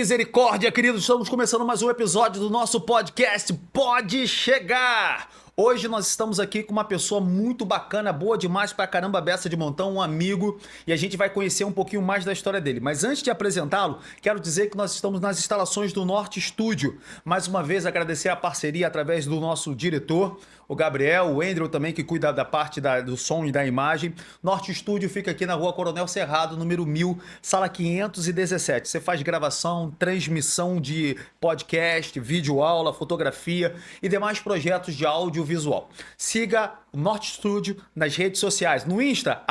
misericórdia, queridos, estamos começando mais um episódio do nosso podcast Pode Chegar. Hoje nós estamos aqui com uma pessoa muito bacana, boa demais pra caramba, beça de montão, um amigo, e a gente vai conhecer um pouquinho mais da história dele. Mas antes de apresentá-lo, quero dizer que nós estamos nas instalações do Norte Studio. Mais uma vez agradecer a parceria através do nosso diretor, o Gabriel, o Andrew também, que cuida da parte do som e da imagem. Norte Studio fica aqui na rua Coronel Cerrado, número 1000, sala 517. Você faz gravação, transmissão de podcast, vídeo aula, fotografia e demais projetos de audiovisual. Siga o Norte Studio nas redes sociais. No Insta,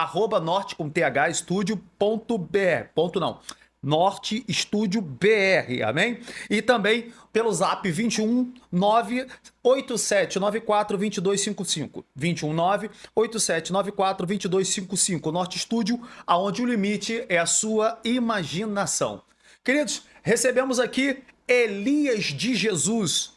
@norte com th estúdio.br. Ponto não. Norte Estúdio BR, amém? E também pelo zap 21 98794 2255. 21 98794 2255. Norte Estúdio, aonde o limite é a sua imaginação. Queridos, recebemos aqui Elias de Jesus,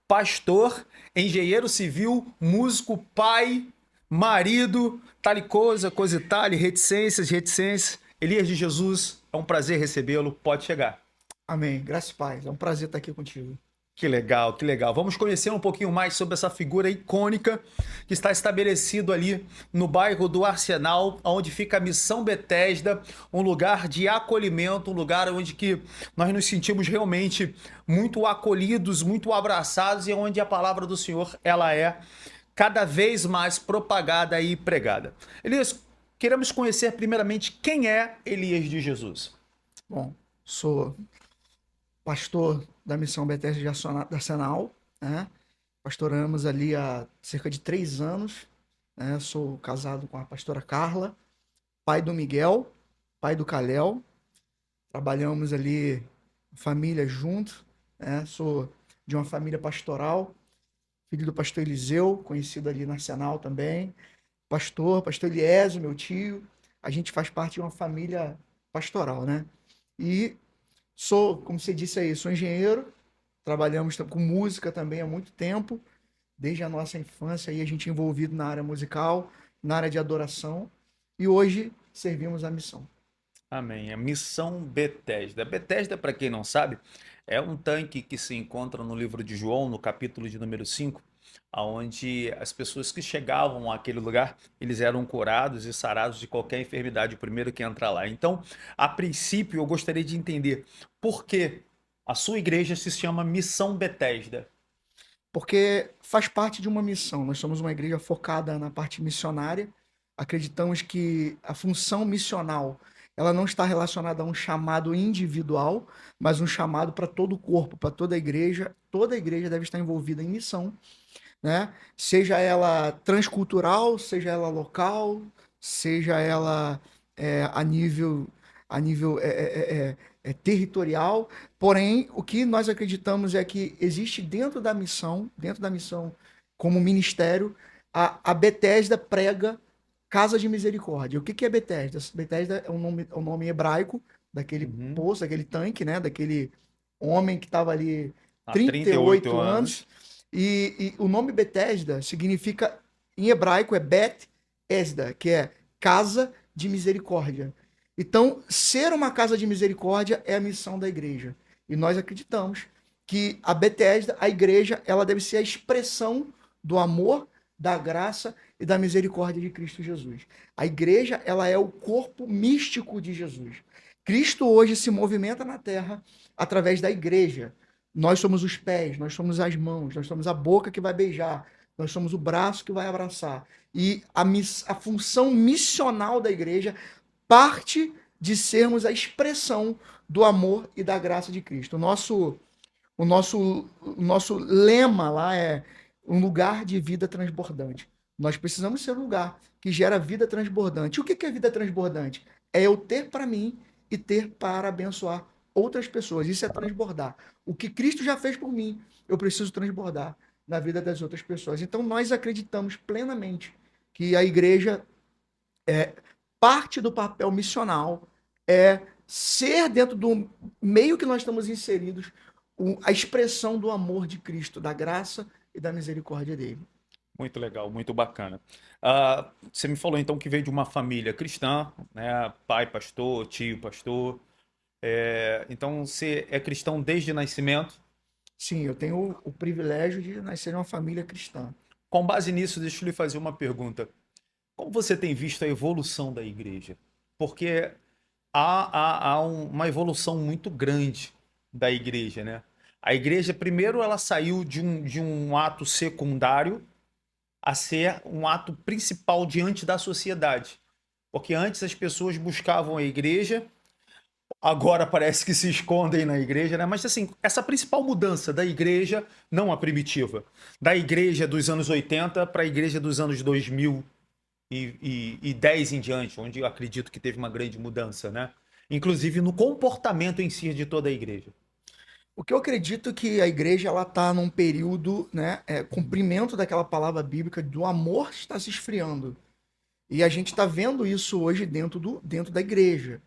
pastor, engenheiro civil, músico, pai, marido, tal coisa e tal, reticências. Elias de Jesus, é um prazer recebê-lo, pode chegar. Amém. Graças e paz. É um prazer estar aqui contigo. Que legal, que legal. Vamos conhecer um pouquinho mais sobre essa figura icônica que está estabelecido ali no bairro do Arsenal, onde fica a Missão Betesda, um lugar de acolhimento, um lugar onde que nós nos sentimos realmente muito acolhidos, muito abraçados e onde a palavra do Senhor ela é cada vez mais propagada e pregada. Elias, queremos conhecer primeiramente quem é Elias de Jesus. Bom, sou pastor da Missão Betesda de Arsenal, né? Pastoramos ali há cerca de 3 anos, né? Sou casado com a pastora Carla, pai do Miguel, pai do Calel. Trabalhamos ali, família junto, né? Sou de uma família pastoral, filho do pastor Eliseu, conhecido ali no Arsenal também. Pastor Eliésio, meu tio. A gente faz parte de uma família pastoral, né? E sou, como você disse aí, sou engenheiro, trabalhamos com música também há muito tempo, desde a nossa infância, aí a gente envolvido na área musical, na área de adoração, e hoje servimos a missão. Amém. A Missão Betesda. Betesda, para quem não sabe, é um tanque que se encontra no livro de João, no capítulo de número 5, onde as pessoas que chegavam àquele lugar, eles eram curados e sarados de qualquer enfermidade, o primeiro que entra lá. Então, a princípio, eu gostaria de entender por que a sua igreja se chama Missão Betesda. Porque faz parte de uma missão. Nós somos uma igreja focada na parte missionária. Acreditamos que a função missional ela não está relacionada a um chamado individual, mas um chamado para todo o corpo, para toda a igreja. Toda a igreja deve estar envolvida em missão, né? Seja ela transcultural, seja ela local, seja ela a nível territorial. Porém, o que nós acreditamos é que existe dentro da missão como ministério, a Betesda prega Casa de Misericórdia. O que é Betesda? Betesda é um nome hebraico daquele Uhum. poço, daquele tanque, né? Daquele homem que estava ali Há 38 38 anos. anos. E o nome Betesda significa, em hebraico, é Bet Esda, que é casa de misericórdia. Então, ser uma casa de misericórdia é a missão da igreja. E nós acreditamos que a Betesda, a igreja, ela deve ser a expressão do amor, da graça e da misericórdia de Cristo Jesus. A igreja, ela é o corpo místico de Jesus. Cristo hoje se movimenta na terra através da igreja. Nós somos os pés, nós somos as mãos, nós somos a boca que vai beijar, nós somos o braço que vai abraçar. E a função missional da igreja parte de sermos a expressão do amor e da graça de Cristo. O nosso lema lá é um lugar de vida transbordante. Nós precisamos ser um lugar que gera vida transbordante. O que é vida transbordante? É eu ter para mim e ter para abençoar outras pessoas. Isso é transbordar. O que Cristo já fez por mim, eu preciso transbordar na vida das outras pessoas. Então nós acreditamos plenamente que a igreja parte do papel missional é ser dentro do meio que nós estamos inseridos a expressão do amor de Cristo, da graça e da misericórdia dele. Muito legal, muito bacana. Você me falou então que veio de uma família cristã, né? Pai pastor, tio pastor. Então você é cristão desde nascimento. Sim, eu tenho o privilégio de nascer em uma família cristã. Com base nisso, deixa eu lhe fazer uma pergunta. Como você tem visto a evolução da igreja? Porque uma evolução muito grande da igreja, né? A igreja, primeiro, ela saiu de um ato secundário a ser um ato principal diante da sociedade. Porque antes as pessoas buscavam a igreja, agora parece que se escondem na igreja, né? Mas assim, essa principal mudança da igreja, não a primitiva, da igreja dos anos 80 para a igreja dos anos 2000 e 10 em diante, onde eu acredito que teve uma grande mudança, né? Inclusive no comportamento em si de toda a igreja. O que eu acredito que a igreja ela está num período, né, cumprimento daquela palavra bíblica do amor está se esfriando. E a gente está vendo isso hoje dentro da igreja.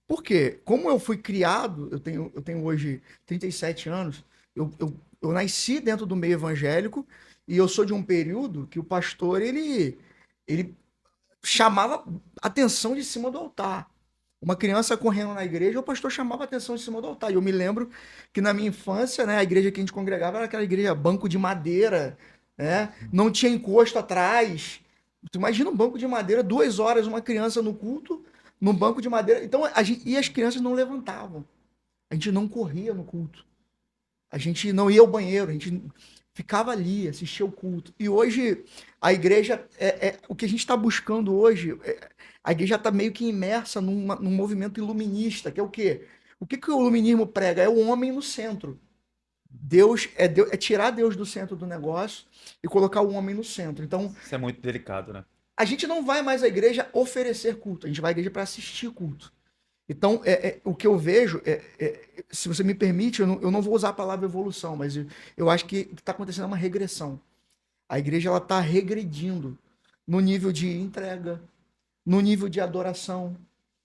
Por quê? Como eu fui criado, eu tenho hoje 37 anos, eu nasci dentro do meio evangélico e eu sou de um período que o pastor ele chamava atenção de cima do altar. Uma criança correndo na igreja, o pastor chamava atenção de cima do altar. E eu me lembro que na minha infância, né, a igreja que a gente congregava era aquela igreja banco de madeira, né? Não tinha encosto atrás. Tu imagina um banco de madeira, 2 horas, uma criança no culto, num banco de madeira. Então, e as crianças não levantavam. A gente não corria no culto. A gente não ia ao banheiro, a gente ficava ali, assistia o culto. E hoje, a igreja, o que a gente está buscando hoje, a igreja está meio que imersa num movimento iluminista, que é o quê? O que o iluminismo prega? É o homem no centro. Deus é tirar Deus do centro do negócio e colocar o homem no centro. Então, Isso é muito delicado, né? a gente não vai mais à igreja oferecer culto, a gente vai à igreja para assistir culto. Então, o que eu vejo, se você me permite, eu não vou usar a palavra evolução, mas eu acho que está acontecendo uma regressão. A igreja ela está regredindo no nível de entrega, no nível de adoração.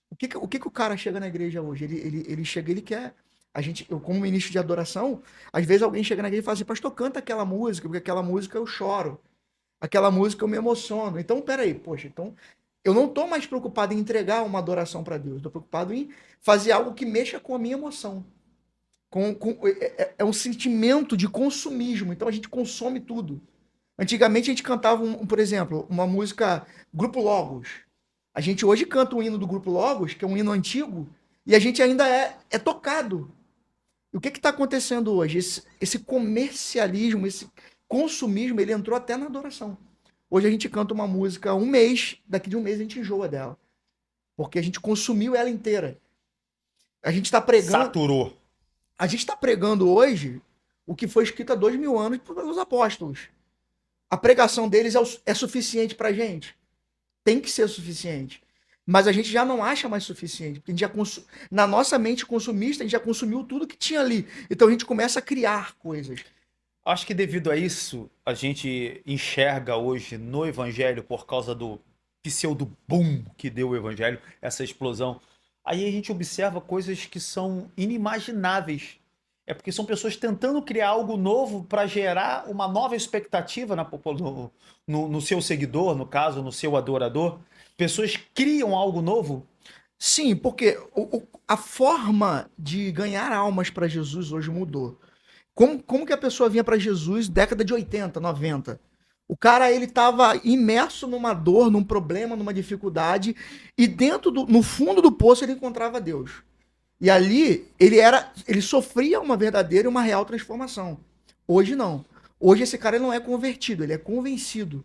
O que o cara chega na igreja hoje? Ele chega, ele quer. Eu, como ministro de adoração, às vezes alguém chega na igreja e fala assim, pastor, canta aquela música, porque aquela música eu choro. Aquela música eu me emociono. Então, peraí, poxa, então eu não estou mais preocupado em entregar uma adoração para Deus, estou preocupado em fazer algo que mexa com a minha emoção. É um sentimento de consumismo, então a gente consome tudo. Antigamente a gente cantava, por exemplo, uma música Grupo Logos. A gente hoje canta o hino do Grupo Logos, que é um hino antigo, e a gente ainda é tocado. E o que está acontecendo hoje? Esse comercialismo, esse consumismo, ele entrou até na adoração. Hoje a gente canta uma música um mês, daqui de um mês a gente enjoa dela. Porque a gente consumiu ela inteira. A gente está pregando. Saturou. A gente está pregando hoje o que foi escrito há 2000 anos pelos apóstolos. A pregação deles é suficiente para a gente? Tem que ser suficiente. Mas a gente já não acha mais suficiente. Porque a gente na nossa mente consumista, a gente já consumiu tudo que tinha ali. Então a gente começa a criar coisas. Acho que devido a isso, a gente enxerga hoje no evangelho, por causa do pseudo boom que deu o evangelho, essa explosão. Aí a gente observa coisas que são inimagináveis. É porque são pessoas tentando criar algo novo para gerar uma nova expectativa no seu seguidor, no caso, no seu adorador. Pessoas criam algo novo. Sim, porque a forma de ganhar almas para Jesus hoje mudou. Como que a pessoa vinha para Jesus década de 80, 90? O cara, ele estava imerso numa dor, num problema, numa dificuldade, e no fundo do poço ele encontrava Deus. E ali ele sofria uma verdadeira e uma real transformação. Hoje não. Hoje esse cara ele não é convertido, ele é convencido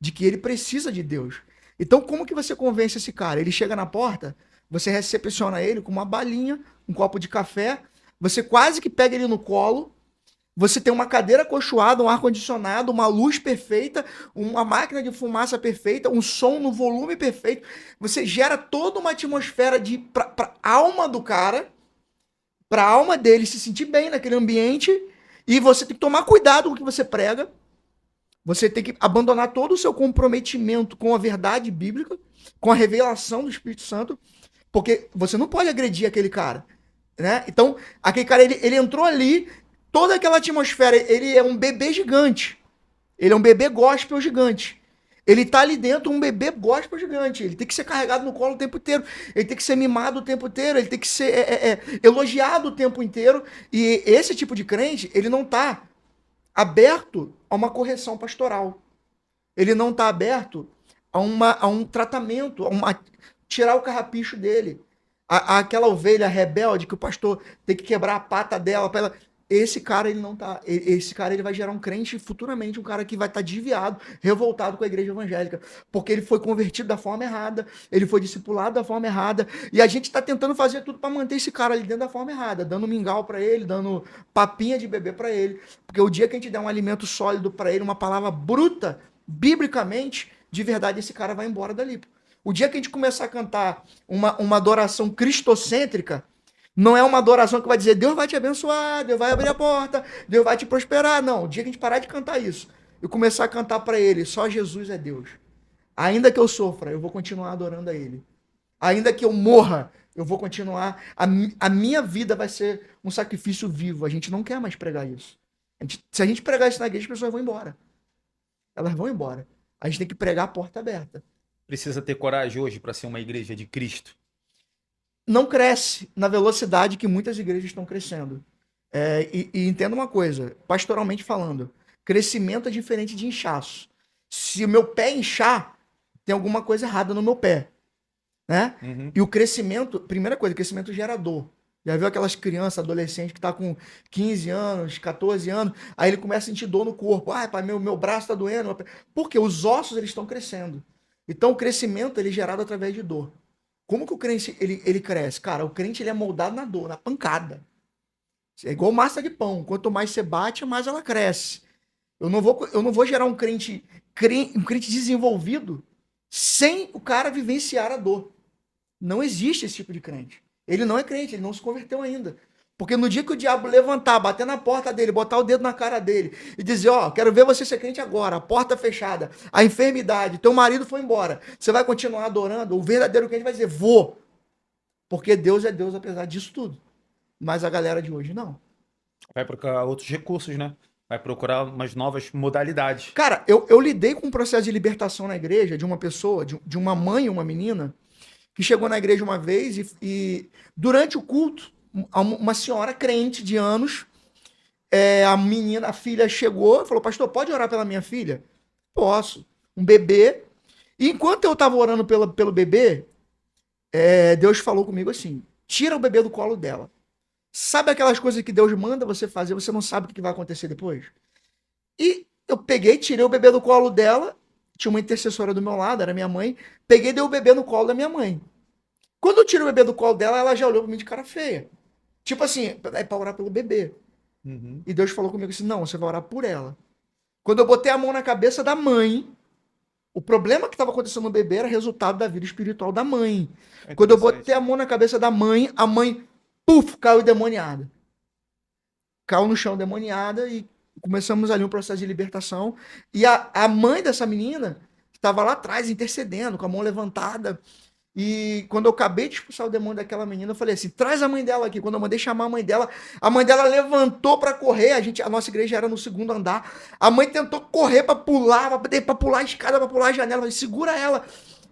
de que ele precisa de Deus. Então como que você convence esse cara? Ele chega na porta, você recepciona ele com uma balinha, um copo de café, você quase que pega ele no colo, você tem uma cadeira acolchoada, um ar-condicionado, uma luz perfeita, uma máquina de fumaça perfeita, um som no volume perfeito. Você gera toda uma atmosfera para a alma do cara, para a alma dele se sentir bem naquele ambiente, e você tem que tomar cuidado com o que você prega. Você tem que abandonar todo o seu comprometimento com a verdade bíblica, com a revelação do Espírito Santo, porque você não pode agredir aquele cara, né? Então, aquele cara, ele entrou ali, toda aquela atmosfera, ele é um bebê gigante. Ele é um bebê gospel gigante. Ele tá ali dentro, um bebê gospel gigante. Ele tem que ser carregado no colo o tempo inteiro. Ele tem que ser mimado o tempo inteiro. Ele tem que ser elogiado o tempo inteiro. E esse tipo de crente, ele não tá aberto a uma correção pastoral. Ele não tá aberto a um tratamento, tirar o carrapicho dele. Aquela ovelha rebelde que o pastor tem que quebrar a pata dela para ela. Esse cara, ele não tá. Esse cara, ele vai gerar um crente futuramente, um cara que vai estar desviado, revoltado com a igreja evangélica. Porque ele foi convertido da forma errada, ele foi discipulado da forma errada. E a gente está tentando fazer tudo para manter esse cara ali dentro da forma errada, dando mingau para ele, dando papinha de bebê para ele. Porque o dia que a gente der um alimento sólido para ele, uma palavra bruta, biblicamente, de verdade, esse cara vai embora dali. O dia que a gente começar a cantar uma adoração cristocêntrica, não é uma adoração que vai dizer Deus vai te abençoar, Deus vai abrir a porta, Deus vai te prosperar. Não, o dia que a gente parar de cantar isso e começar a cantar para ele, só Jesus é Deus. Ainda que eu sofra, eu vou continuar adorando a ele. Ainda que eu morra, eu vou continuar. A minha vida vai ser um sacrifício vivo. A gente não quer mais pregar isso. Se a gente pregar isso na igreja, as pessoas vão embora. Elas vão embora. A gente tem que pregar a porta aberta. Precisa ter coragem hoje para ser uma igreja de Cristo. Não cresce na velocidade que muitas igrejas estão crescendo. E entenda uma coisa, pastoralmente falando, crescimento é diferente de inchaço. Se o meu pé inchar, tem alguma coisa errada no meu pé, né? Uhum. E o crescimento, primeira coisa, o crescimento gera dor. Já viu aquelas crianças, adolescentes que tá com 15 anos, 14 anos, aí ele começa a sentir dor no corpo. Ah, pai, meu braço tá doendo. Porque os ossos, eles estão crescendo. Então, o crescimento, ele é gerado através de dor. Como que o crente, ele cresce? Cara, o crente, ele é moldado na dor, na pancada. É igual massa de pão. Quanto mais você bate, mais ela cresce. Eu não vou gerar um crente desenvolvido sem o cara vivenciar a dor. Não existe esse tipo de crente. Ele não é crente, ele não se converteu ainda. Porque no dia que o diabo levantar, bater na porta dele, botar o dedo na cara dele e dizer, ó, quero ver você ser crente agora, a porta fechada, a enfermidade, teu marido foi embora, você vai continuar adorando? O verdadeiro crente vai dizer, vou. Porque Deus é Deus apesar disso tudo. Mas a galera de hoje não. Vai procurar outros recursos, né? Vai procurar umas novas modalidades. Cara, eu lidei com um processo de libertação na igreja de uma pessoa, de uma mãe, uma menina, que chegou na igreja uma vez e durante o culto, uma senhora crente de anos, a menina, a filha chegou e falou, pastor, pode orar pela minha filha? Posso. Um bebê. E enquanto eu estava orando pelo bebê, Deus falou comigo assim, tira o bebê do colo dela. Sabe aquelas coisas que Deus manda você fazer, você não sabe o que vai acontecer depois? E eu peguei, tirei o bebê do colo dela, tinha uma intercessora do meu lado, era minha mãe, peguei e dei o bebê no colo da minha mãe. Quando eu tiro o bebê do colo dela, ela já olhou pra mim de cara feia. Tipo assim, é pra orar pelo bebê. Uhum. E Deus falou comigo assim, não, você vai orar por ela. Quando eu botei a mão na cabeça da mãe, o problema que estava acontecendo no bebê era resultado da vida espiritual da mãe. É Quando eu interessante. botei a mão na cabeça da mãe, a mãe, puf, caiu endemoniada. Caiu no chão endemoniada e começamos ali um processo de libertação. E a mãe dessa menina estava lá atrás, intercedendo, com a mão levantada. E quando eu acabei de expulsar o demônio daquela menina, eu falei assim: traz a mãe dela aqui. Quando eu mandei chamar a mãe dela levantou para correr. A nossa igreja era no segundo andar. A mãe tentou correr para pular, para pular a escada, para pular a janela. Eu falei, segura ela.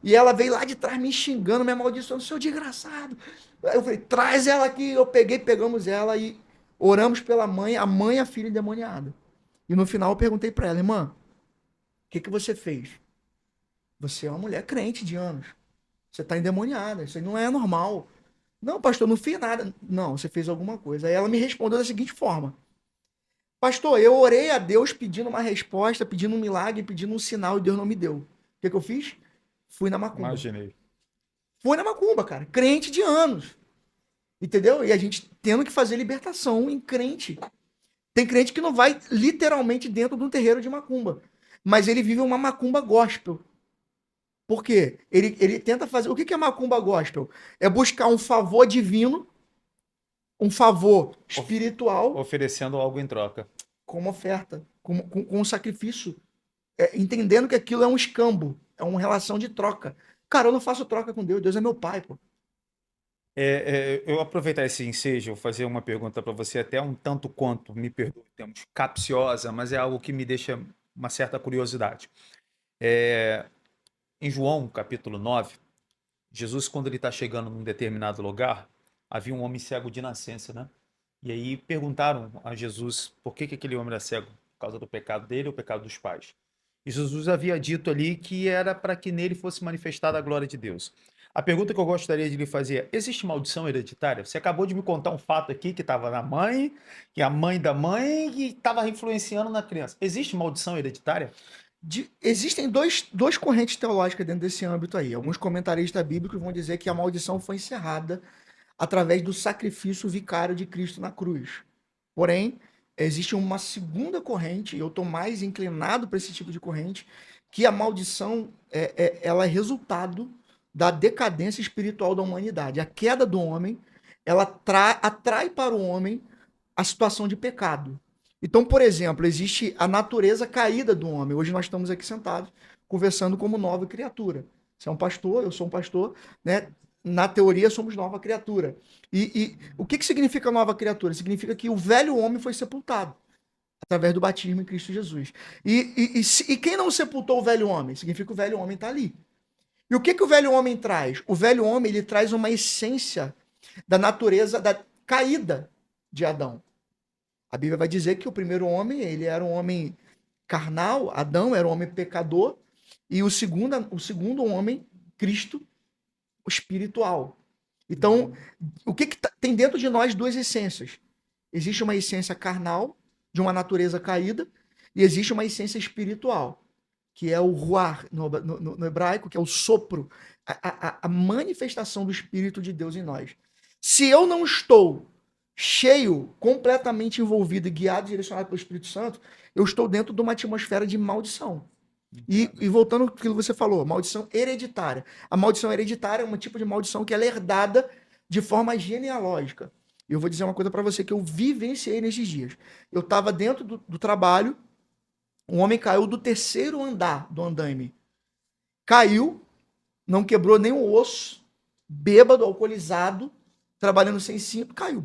E ela veio lá de trás me xingando, me amaldiçoando, seu desgraçado. Aí eu falei, traz ela aqui. Eu peguei, pegamos ela e oramos pela mãe, a mãe e a filha endemoniada. E no final eu perguntei para ela, irmã, o que você fez? Você é uma mulher crente de anos. Você está endemoniada, isso aí não é normal. Não, pastor, não fiz nada. Não, você fez alguma coisa. Aí ela me respondeu da seguinte forma: pastor, eu orei a Deus pedindo uma resposta, pedindo um milagre, pedindo um sinal e Deus não me deu. O que eu fiz? Fui na macumba. Imaginei. Fui na macumba, cara. Crente de anos. Entendeu? E a gente tendo que fazer libertação em crente. Tem crente que não vai literalmente dentro de um terreiro de macumba. Mas ele vive uma macumba gospel. Por quê? Ele tenta fazer. O que é macumba gospel? É buscar um favor divino, um favor espiritual, Oferecendo algo em troca. como oferta, com um sacrifício. Entendendo que aquilo é um escambo, é uma relação de troca. Cara, eu não faço troca com Deus, Deus é meu pai, pô. Eu aproveitar esse ensejo, fazer uma pergunta para você, até um tanto quanto, me perdoe, temos capciosa, mas é algo que me deixa uma certa curiosidade. Em João, capítulo 9, Jesus, quando ele está chegando num determinado lugar, havia um homem cego de nascença, né? E aí perguntaram a Jesus por que aquele homem era cego, por causa do pecado dele ou o pecado dos pais. E Jesus havia dito ali que era para que nele fosse manifestada a glória de Deus. A pergunta que eu gostaria de lhe fazer é: existe maldição hereditária? Você acabou de me contar um fato aqui que estava na mãe, que a mãe da mãe que estava influenciando na criança. Existe maldição hereditária? Existem dois correntes teológicas dentro desse âmbito aí. Alguns comentaristas bíblicos vão dizer que a maldição foi encerrada através do sacrifício vicário de Cristo na cruz. Porém, existe uma segunda corrente, e eu estou mais inclinado para esse tipo de corrente, que a maldição ela é resultado da decadência espiritual da humanidade. A queda do homem, ela atrai para o homem a situação de pecado. Então, por exemplo, existe a natureza caída do homem. Hoje nós estamos aqui sentados, conversando como nova criatura. Você é um pastor, eu sou um pastor, né? Na teoria, somos nova criatura. E o que significa nova criatura? Significa que o velho homem foi sepultado através do batismo em Cristo Jesus. E quem não sepultou o velho homem? Significa que o velho homem está ali. E o que o velho homem traz? O velho homem ele traz uma essência da natureza da caída de Adão. A Bíblia vai dizer que o primeiro homem, ele era um homem carnal, Adão era um homem pecador, e o segundo homem, Cristo, espiritual. Então, o que tem dentro de nós duas essências? Existe uma essência carnal, de uma natureza caída, e existe uma essência espiritual, que é o ruar no hebraico, que é o sopro, a manifestação do Espírito de Deus em nós. Se eu não estou cheio, completamente envolvido, guiado e direcionado pelo Espírito Santo, eu estou dentro de uma atmosfera de maldição. E voltando ao que você falou, maldição hereditária. A maldição hereditária é um tipo de maldição que ela é herdada de forma genealógica. Eu vou dizer uma coisa para você que eu vivenciei nesses dias. Eu estava dentro do trabalho, um homem caiu do terceiro andar do andaime. Caiu, não quebrou nem o osso, bêbado, alcoolizado, trabalhando sem cinto, caiu.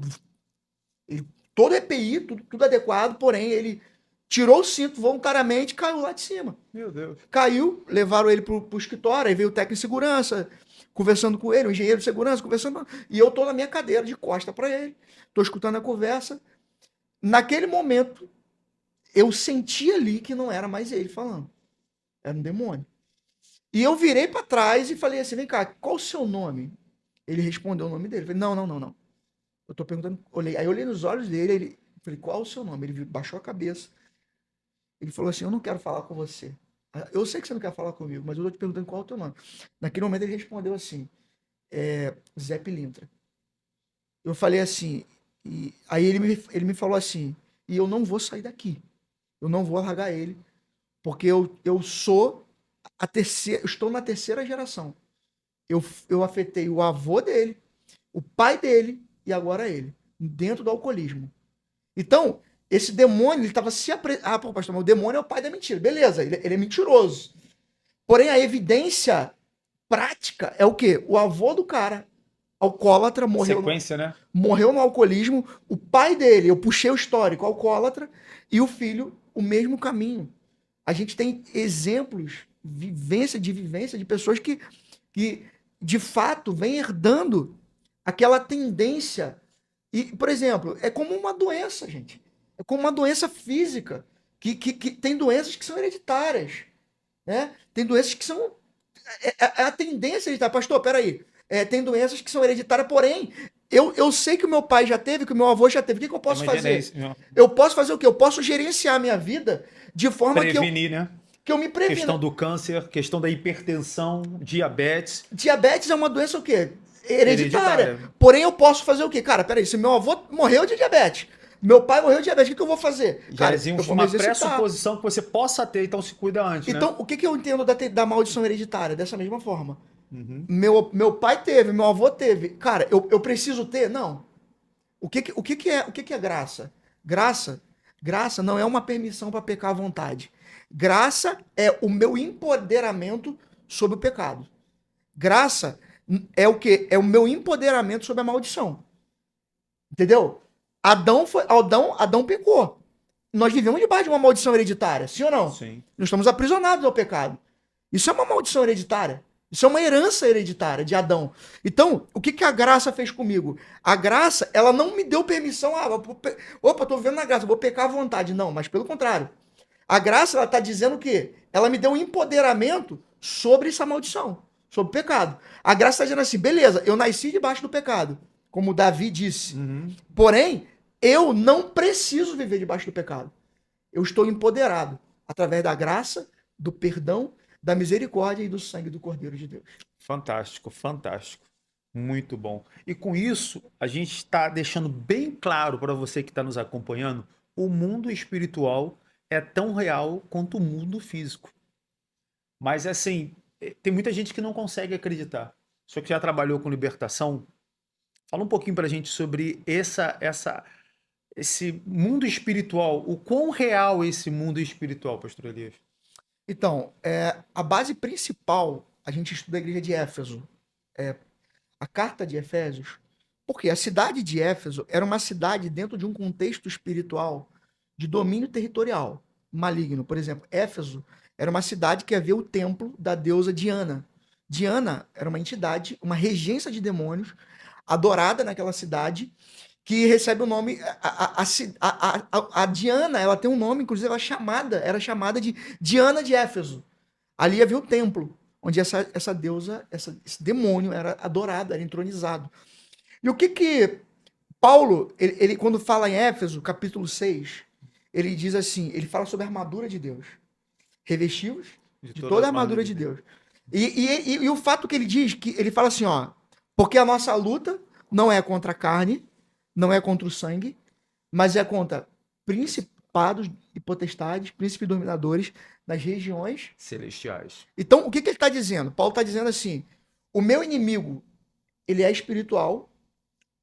Todo EPI, tudo adequado, porém ele tirou o cinto voluntariamente e caiu lá de cima. Meu Deus. Caiu, levaram ele pro escritório, aí veio o técnico de segurança, conversando com ele, o engenheiro de segurança, conversando, e eu tô na minha cadeira de costa para ele, tô escutando a conversa. Naquele momento, eu senti ali que não era mais ele falando, era um demônio. E eu virei para trás e falei assim, vem cá, qual o seu nome? Ele respondeu o nome dele. Eu falei, não. Eu tô perguntando, aí eu olhei nos olhos dele, ele, falei, qual o seu nome? Ele baixou a cabeça. Ele falou assim, eu não quero falar com você. Eu sei que você não quer falar comigo, mas eu tô te perguntando qual é o teu nome. Naquele momento ele respondeu assim, Zé Pilintra. Eu falei assim, aí ele me falou assim, e eu não vou sair daqui. Eu não vou largar ele, porque eu sou eu estou na terceira geração. Eu afetei o avô dele, o pai dele e agora ele, dentro do alcoolismo. Então, esse demônio, ele estava se apresentando. Pô, pastor, mas o demônio é o pai da mentira. Beleza, ele é mentiroso. Porém, a evidência prática é o quê? O avô do cara, alcoólatra, morreu no alcoolismo. O pai dele, eu puxei o histórico, alcoólatra, e o filho, o mesmo caminho. A gente tem exemplos, vivência de pessoas que de fato vêm herdando aquela tendência. E, por exemplo, é como uma doença, gente. É como uma doença física. Que tem doenças que são hereditárias. Né? Tem doenças que são. É a tendência hereditária. Pastor, peraí. Tem doenças que são hereditárias, porém, eu sei que o meu pai já teve, que o meu avô já teve. O que eu posso fazer? Eu posso fazer o quê? Eu posso gerenciar a minha vida de forma prevenir, né? Que eu me previna. Questão do câncer, questão da hipertensão, diabetes. Diabetes é uma doença o quê? Hereditária. Porém, eu posso fazer o quê? Cara, peraí, se meu avô morreu de diabetes, meu pai morreu de diabetes, o que eu vou fazer? Já existe uma pressuposição que você possa ter, então se cuida antes, então, né? O que eu entendo da maldição hereditária? Dessa mesma forma. Meu pai teve, meu avô teve. Cara, eu preciso ter? Não. O que é graça? Graça não é uma permissão para pecar à vontade. Graça é o meu empoderamento sobre o pecado. Graça é o quê? É o meu empoderamento sobre a maldição. Entendeu? Adão pecou. Nós vivemos debaixo de uma maldição hereditária, sim ou não? Sim. Nós estamos aprisionados ao pecado. Isso é uma maldição hereditária. Isso é uma herança hereditária de Adão. Então, o que, que a graça fez comigo? A graça, ela não me deu permissão. Opa, tô vivendo na graça, vou pecar à vontade. Não, mas pelo contrário. A graça, ela tá dizendo o quê? Ela me deu um empoderamento sobre essa maldição, sobre o pecado. A graça está dizendo assim, beleza, eu nasci debaixo do pecado, como Davi disse. Uhum. Porém, eu não preciso viver debaixo do pecado. Eu estou empoderado através da graça, do perdão, da misericórdia e do sangue do Cordeiro de Deus. Fantástico, fantástico. Muito bom. E com isso, a gente está deixando bem claro para você que está nos acompanhando, o mundo espiritual é tão real quanto o mundo físico. Mas assim, tem muita gente que não consegue acreditar. Só que já trabalhou com libertação. Fala um pouquinho para a gente sobre esse mundo espiritual. O quão real é esse mundo espiritual, Pastor Elias? Então, a base principal, a gente estuda a igreja de Éfeso, a carta de Efésios, porque a cidade de Éfeso era uma cidade dentro de um contexto espiritual de domínio territorial maligno. Por exemplo, Éfeso era uma cidade que havia o templo da deusa Diana. Diana era uma entidade, uma regência de demônios, adorada naquela cidade, que recebe o nome. A Diana, ela tem um nome, inclusive era chamada de Diana de Éfeso. Ali havia o templo, onde essa deusa, esse demônio era adorado, era entronizado. E o que Paulo, ele quando fala em Éfeso, capítulo 6, ele diz assim, ele fala sobre a armadura de Deus. Revestivos de toda a armadura de Deus. E o fato que ele diz, que ele fala assim, ó, porque a nossa luta não é contra a carne, não é contra o sangue, mas é contra principados e potestades, príncipes e dominadores nas regiões celestiais. Então, o que ele está dizendo? Paulo está dizendo assim, o meu inimigo, ele é espiritual,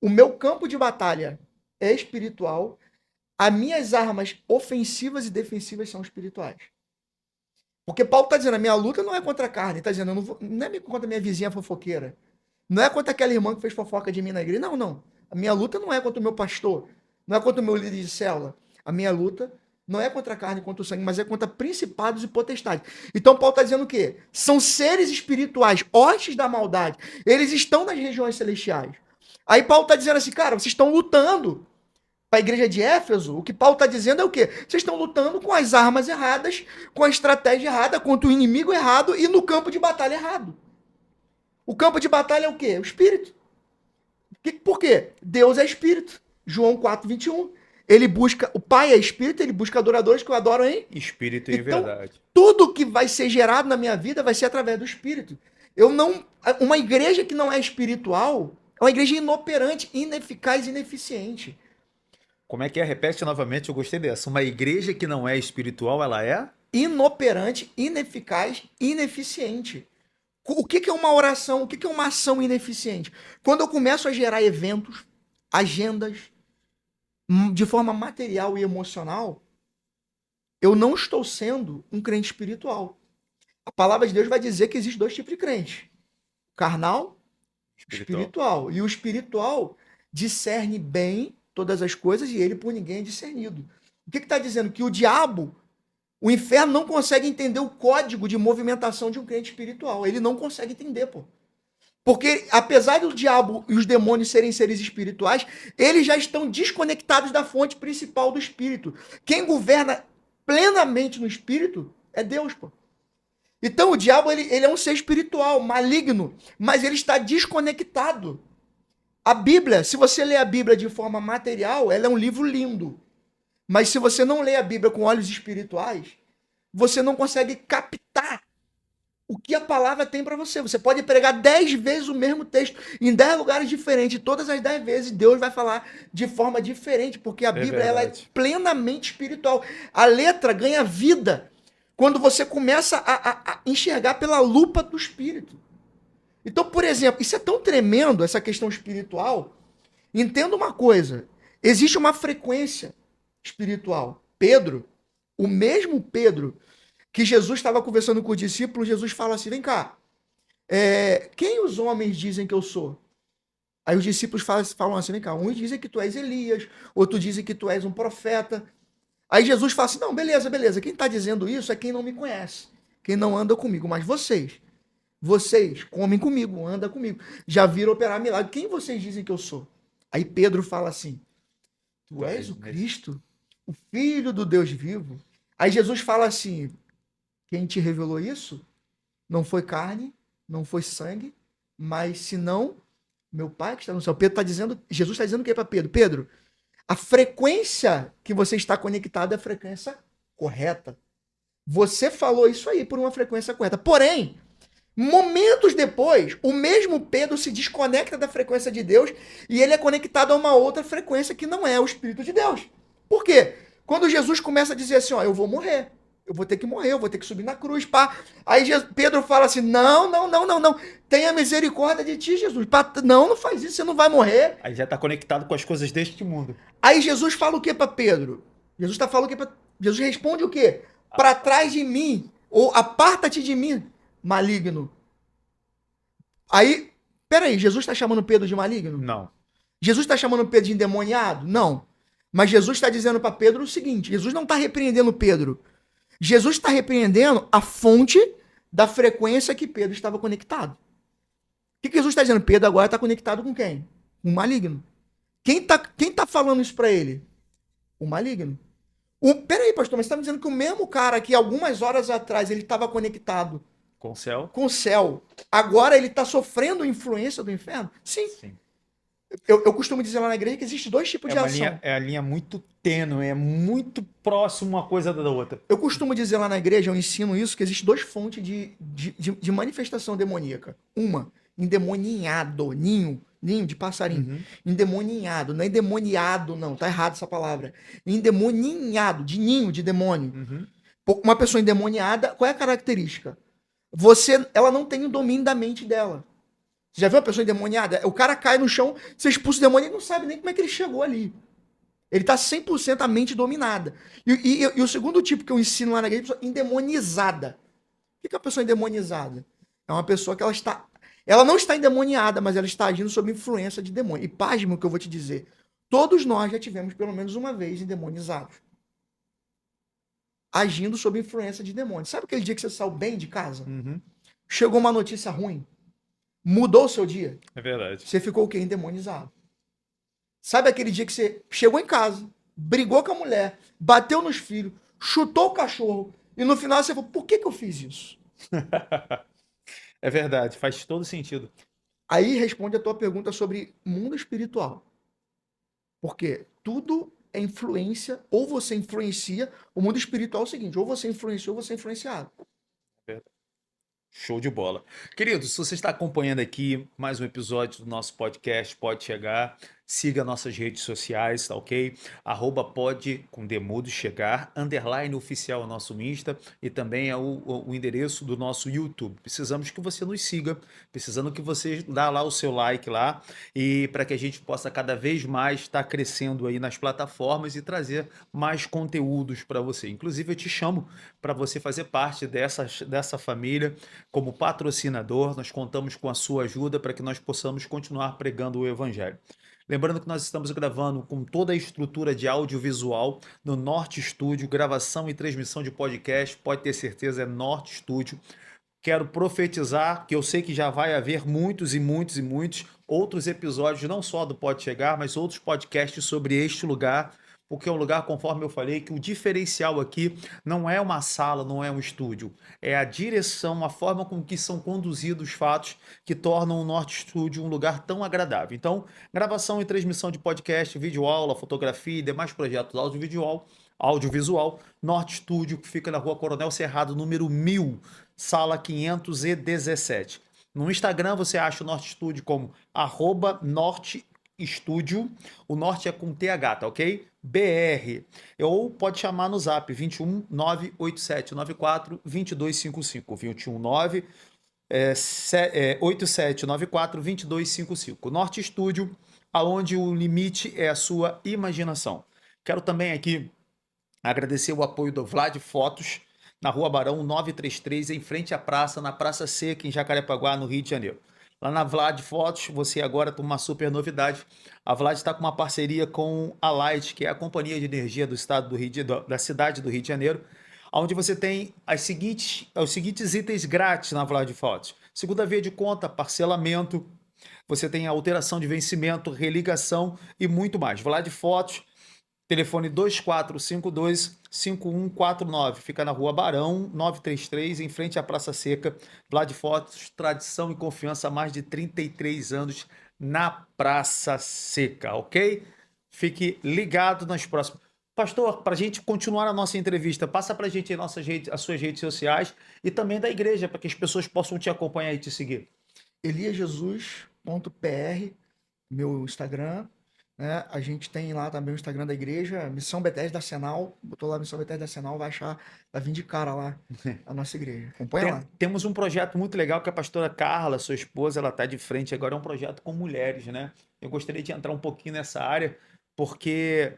o meu campo de batalha é espiritual, as minhas armas ofensivas e defensivas são espirituais. Porque Paulo está dizendo, a minha luta não é contra a carne, está dizendo, não é contra a minha vizinha fofoqueira, não é contra aquela irmã que fez fofoca de mim na igreja, não. A minha luta não é contra o meu pastor, não é contra o meu líder de célula. A minha luta não é contra a carne e contra o sangue, mas é contra principados e potestades. Então Paulo está dizendo o quê? São seres espirituais, hostes da maldade. Eles estão nas regiões celestiais. Aí Paulo está dizendo assim, cara, vocês estão lutando. Para a igreja de Éfeso, o que Paulo está dizendo é o quê? Vocês estão lutando com as armas erradas, com a estratégia errada, contra o inimigo errado e no campo de batalha errado. O campo de batalha é o quê? O espírito. Por quê? Deus é espírito. João 4:21. Ele busca, o Pai é espírito, ele busca adoradores que o adoram em espírito e então, verdade. Tudo que vai ser gerado na minha vida vai ser através do espírito. Uma igreja que não é espiritual é uma igreja inoperante, ineficaz, ineficiente. Como é que é? Repete novamente, eu gostei dessa. Uma igreja que não é espiritual, ela é? Inoperante, ineficaz, ineficiente. O que é uma oração? O que é uma ação ineficiente? Quando eu começo a gerar eventos, agendas, de forma material e emocional, eu não estou sendo um crente espiritual. A palavra de Deus vai dizer que existe dois tipos de crente. Carnal, espiritual. E o espiritual discerne bem todas as coisas e ele por ninguém é discernido. O que está dizendo? Que o diabo, o inferno não consegue entender o código de movimentação de um crente espiritual. Ele não consegue entender, pô. Porque, apesar do diabo e os demônios serem seres espirituais, eles já estão desconectados da fonte principal do espírito. Quem governa plenamente no espírito é Deus, pô. Então, o diabo ele é um ser espiritual, maligno, mas ele está desconectado. A Bíblia, se você lê a Bíblia de forma material, ela é um livro lindo. Mas se você não lê a Bíblia com olhos espirituais, você não consegue captar o que a palavra tem para você. Você pode pregar 10 vezes o mesmo texto, em 10 lugares diferentes, todas as 10 vezes Deus vai falar de forma diferente, porque a Bíblia ela é plenamente espiritual. A letra ganha vida quando você começa a enxergar pela lupa do Espírito. Então, por exemplo, isso é tão tremendo, essa questão espiritual. Entenda uma coisa, existe uma frequência espiritual. Pedro, o mesmo Pedro que Jesus estava conversando com os discípulos, Jesus fala assim, vem cá, quem os homens dizem que eu sou? Aí os discípulos falam assim, vem cá, uns dizem que tu és Elias, outros dizem que tu és um profeta. Aí Jesus fala assim, não, beleza, quem está dizendo isso é quem não me conhece. quem não anda comigo, mas vocês comem comigo, andam comigo, já viram operar milagre. Quem vocês dizem que eu sou? Aí Pedro fala assim: Tu és o Cristo, o Filho do Deus vivo. Aí Jesus fala assim: Quem te revelou isso não foi carne, não foi sangue, mas senão meu Pai que está no céu. Pedro está dizendo, Jesus está dizendo o que para Pedro? Pedro, a frequência que você está conectado é a frequência correta. Você falou isso aí por uma frequência correta. Porém, momentos depois, o mesmo Pedro se desconecta da frequência de Deus e ele é conectado a uma outra frequência que não é o Espírito de Deus. Por quê? Quando Jesus começa a dizer assim, ó, eu vou morrer, eu vou ter que morrer, eu vou ter que subir na cruz, pá. Aí Pedro fala assim, não, tenha misericórdia de ti, Jesus. Pá, não faz isso, você não vai morrer. Aí já está conectado com as coisas deste mundo. Aí Jesus fala o que para Pedro? Jesus responde o quê? Para trás de mim, ou aparta-te de mim, maligno. Aí, peraí, Jesus está chamando Pedro de maligno? Não. Jesus está chamando Pedro de endemoniado? Não. Mas Jesus está dizendo para Pedro o seguinte: Jesus não está repreendendo Pedro. Jesus está repreendendo a fonte da frequência que Pedro estava conectado. O que Jesus está dizendo? Pedro agora está conectado com quem? Com o maligno. Quem tá falando isso para ele? O maligno. Peraí, pastor, mas você está me dizendo que o mesmo cara que algumas horas atrás ele estava conectado com o céu, agora ele está sofrendo influência do inferno? Sim. Eu costumo dizer lá na igreja que existe dois tipos de ação. É a linha muito tênue, é muito próximo uma coisa da outra. Eu costumo dizer lá na igreja, eu ensino isso, que existe duas fontes de manifestação demoníaca. Uma, endemoniado, ninho de passarinho. Endemoniado, não é endemoniado não, tá errado essa palavra. Endemoninhado, de ninho de demônio. Uma pessoa endemoniada, qual é a característica? Ela não tem o domínio da mente dela. Você já viu uma pessoa endemoniada? O cara cai no chão, você expulsa o demônio e não sabe nem como é que ele chegou ali. Ele tá 100% a mente dominada. E o segundo tipo que eu ensino lá na igreja é a pessoa endemonizada. O que é uma pessoa endemonizada? É uma pessoa que ela não está endemoniada, mas ela está agindo sob influência de demônio. E pasme o que eu vou te dizer. Todos nós já tivemos pelo menos uma vez endemonizados. Agindo sob influência de demônio. Sabe aquele dia que você saiu bem de casa? Chegou uma notícia ruim. Mudou o seu dia? É verdade. Você ficou o quê? Endemonizado. Sabe aquele dia que você chegou em casa, brigou com a mulher, bateu nos filhos, chutou o cachorro, e no final você falou, por que eu fiz isso? É verdade, faz todo sentido. Aí responde a tua pergunta sobre mundo espiritual. Porque tudo é influência, ou você influencia, o mundo espiritual é o seguinte, ou você influenciou, ou você é influenciado. Verdade. Show de bola. Querido, se você está acompanhando aqui mais um episódio do nosso podcast, pode chegar. Siga nossas redes sociais, tá ok? @pode com demudo chegar, _oficial é o nosso Insta e também é o endereço do nosso YouTube. Precisamos que você nos siga, precisando que você dá lá o seu like lá e para que a gente possa cada vez mais estar crescendo aí nas plataformas e trazer mais conteúdos para você. Inclusive eu te chamo para você fazer parte dessa família como patrocinador. Nós contamos com a sua ajuda para que nós possamos continuar pregando o evangelho. Lembrando que nós estamos gravando com toda a estrutura de audiovisual no Norte Studio, gravação e transmissão de podcast, pode ter certeza, é Norte Studio. Quero profetizar que eu sei que já vai haver muitos outros episódios, não só do Pode Chegar, mas outros podcasts sobre este lugar, porque é um lugar, conforme eu falei, que o diferencial aqui não é uma sala, não é um estúdio, é a direção, a forma com que são conduzidos os fatos que tornam o Norte Studio um lugar tão agradável. Então, gravação e transmissão de podcast, videoaula, fotografia e demais projetos audiovisual, Norte Studio, que fica na Rua Coronel Cerrado, número 1000, sala 517. No Instagram você acha o Norte Studio como @Norte Estúdio, o Norte é com TH, tá ok? BR. Ou pode chamar no zap 21 987 94 2255. 21 9 8794 2255. Norte Estúdio, aonde o limite é a sua imaginação. Quero também aqui agradecer o apoio do Vlad Fotos, na Rua Barão 933, em frente à praça, na Praça Seca, em Jacarepaguá, no Rio de Janeiro. Lá na Vlad Fotos, você agora tem uma super novidade. A Vlad está com uma parceria com a Light, que é a companhia de energia do estado da cidade do Rio de Janeiro, onde você tem os seguintes itens grátis na Vlad Fotos. Segunda via de conta, parcelamento, você tem a alteração de vencimento, religação e muito mais. Vlad Fotos, telefone 2452-5149. Fica na Rua Barão, 933, em frente à Praça Seca. Vlad Fotos, tradição e confiança há mais de 33 anos na Praça Seca, ok? Fique ligado nas próximas. Pastor, para a gente continuar a nossa entrevista, passa para a gente as suas redes sociais e também da igreja, para que as pessoas possam te acompanhar e te seguir. eliasjesus.pr, meu Instagram, né? A gente tem lá também o Instagram da igreja, Missão Bethesda Arsenal. Botou lá Missão Bethesda Arsenal, vai achar, vai vir de cara lá a nossa igreja. Acompanha lá. Temos um projeto muito legal que a pastora Carla, sua esposa, ela está de frente agora, é um projeto com mulheres, né? Eu gostaria de entrar um pouquinho nessa área, porque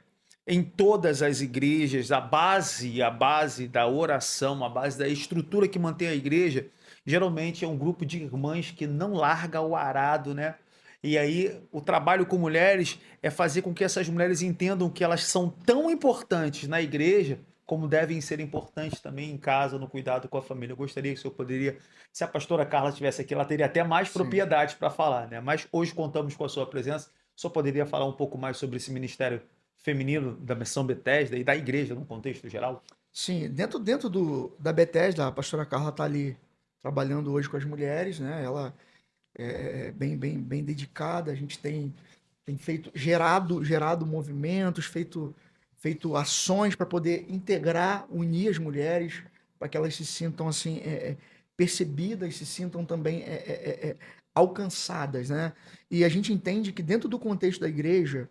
em todas as igrejas, a base da oração, a base da estrutura que mantém a igreja, geralmente é um grupo de irmãs que não larga o arado, né? E aí, o trabalho com mulheres é fazer com que essas mulheres entendam que elas são tão importantes na igreja como devem ser importantes também em casa, no cuidado com a família. Eu gostaria que o senhor poderia, se a pastora Carla estivesse aqui, ela teria até mais Sim. propriedade para falar, né? Mas hoje contamos com a sua presença. O senhor poderia falar um pouco mais sobre esse ministério feminino da Missão Bethesda e da igreja no contexto geral? Sim, dentro da Bethesda, a pastora Carla está ali trabalhando hoje com as mulheres, né? Ela é bem dedicada, a gente tem gerado movimentos, feito ações para poder integrar, unir as mulheres, para que elas se sintam assim percebidas, se sintam também alcançadas, né? E a gente entende que dentro do contexto da igreja,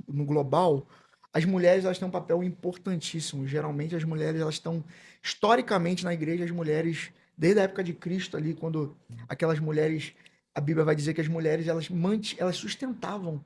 no global, as mulheres elas têm um papel importantíssimo. Geralmente as mulheres elas estão historicamente na igreja, as mulheres desde a época de Cristo ali, quando aquelas mulheres, a Bíblia vai dizer que as mulheres elas sustentavam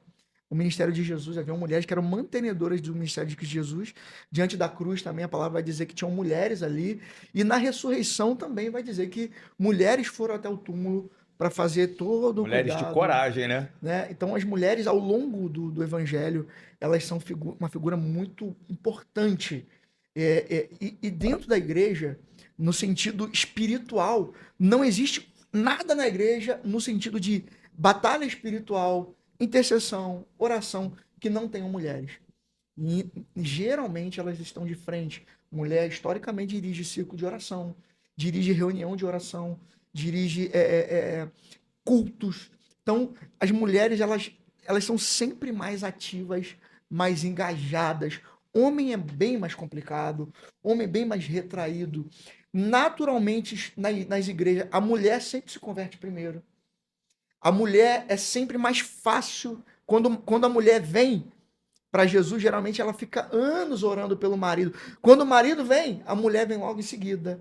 o ministério de Jesus. Havia mulheres que eram mantenedoras do ministério de Jesus. Diante da cruz também a palavra vai dizer que tinham mulheres ali. E na ressurreição também vai dizer que mulheres foram até o túmulo para fazer todo o Mulheres cuidado, de coragem, né? Então as mulheres ao longo do evangelho elas são uma figura muito importante. E dentro da igreja, no sentido espiritual, não existe nada na igreja no sentido de batalha espiritual, intercessão, oração, que não tenham mulheres. E geralmente elas estão de frente. Mulher historicamente dirige círculo de oração, dirige reunião de oração, dirige cultos. Então, as mulheres elas são sempre mais ativas, mais engajadas. Homem é bem mais complicado, homem é bem mais retraído. Naturalmente, nas igrejas, a mulher sempre se converte primeiro. A mulher é sempre mais fácil. Quando a mulher vem para Jesus, geralmente ela fica anos orando pelo marido. Quando o marido vem, a mulher vem logo em seguida.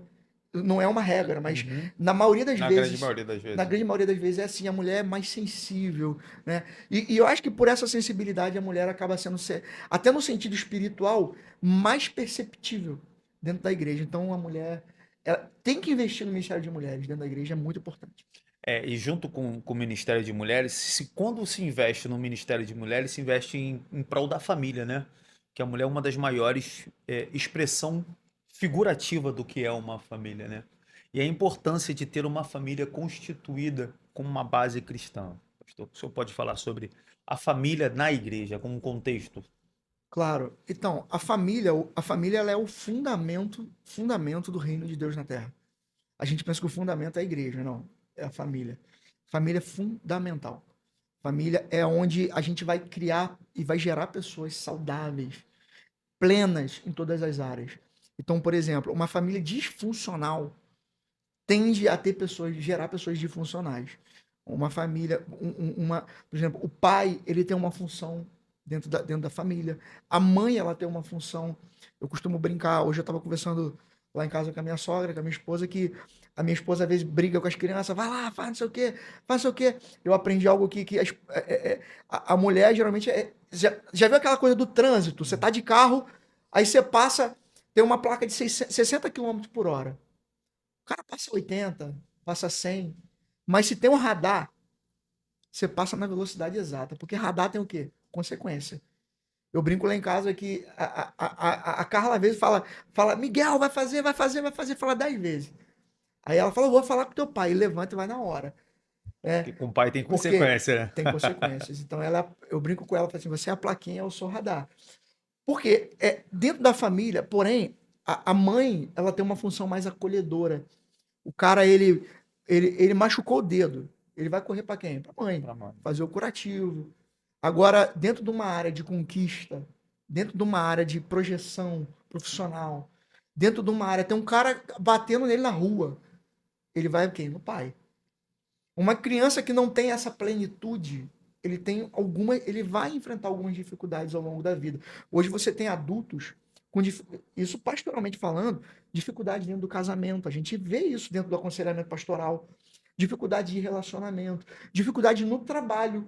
Não é uma regra, mas na maioria das vezes. Grande maioria das vezes. Na grande maioria das vezes é assim, a mulher é mais sensível, né? E eu acho que por essa sensibilidade a mulher acaba sendo, até no sentido espiritual, mais perceptível dentro da igreja. Então a mulher ela tem que investir no ministério de mulheres dentro da igreja, é muito importante. E junto com o Ministério de Mulheres, quando se investe no Ministério de Mulheres, se investe em prol da família, né? Que a mulher é uma das maiores expressão figurativa do que é uma família, né? E a importância de ter uma família constituída com uma base cristã. Pastor, o senhor pode falar sobre a família na igreja, como um contexto? Claro. Então, a família ela é o fundamento do reino de Deus na Terra. A gente pensa que o fundamento é a igreja, não. É a família. Família é fundamental. Família é onde a gente vai criar e vai gerar pessoas saudáveis, plenas em todas as áreas. Então, por exemplo, uma família disfuncional tende a gerar pessoas disfuncionais. Uma família, por exemplo, o pai, ele tem uma função dentro da família. A mãe, ela tem uma função. Eu costumo brincar, hoje eu estava conversando lá em casa com a minha sogra, com a minha esposa, que a minha esposa às vezes briga com as crianças, vai lá, faz não sei o quê, faz não sei o quê. Eu aprendi algo que a mulher geralmente já viu aquela coisa do trânsito? Você tá de carro, aí você passa, tem uma placa de 60 quilômetros por hora. O cara passa 80, passa 100, mas se tem um radar, você passa na velocidade exata, porque radar tem o quê? Consequência. Eu brinco lá em casa que a Carla às vezes fala, Miguel, vai fazer, fala 10 vezes. Aí ela fala, eu vou falar com teu pai, e levanta e vai na hora. Né? Que com o pai tem Porque consequência, né? tem consequências. Então eu brinco com ela, falo assim, você é a plaquinha, eu sou o radar. Porque dentro da família, porém, a mãe, ela tem uma função mais acolhedora. O cara, ele machucou o dedo. Ele vai correr para quem? Para mãe. Pra mãe. Fazer o curativo. Agora, dentro de uma área de conquista, dentro de uma área de projeção profissional, dentro de uma área, tem um cara batendo nele na rua. Ele vai o quê? No pai. Uma criança que não tem essa plenitude, ele vai enfrentar algumas dificuldades ao longo da vida. Hoje você tem adultos com isso pastoralmente falando, dificuldade dentro do casamento. A gente vê isso dentro do aconselhamento pastoral. Dificuldade de relacionamento, dificuldade no trabalho.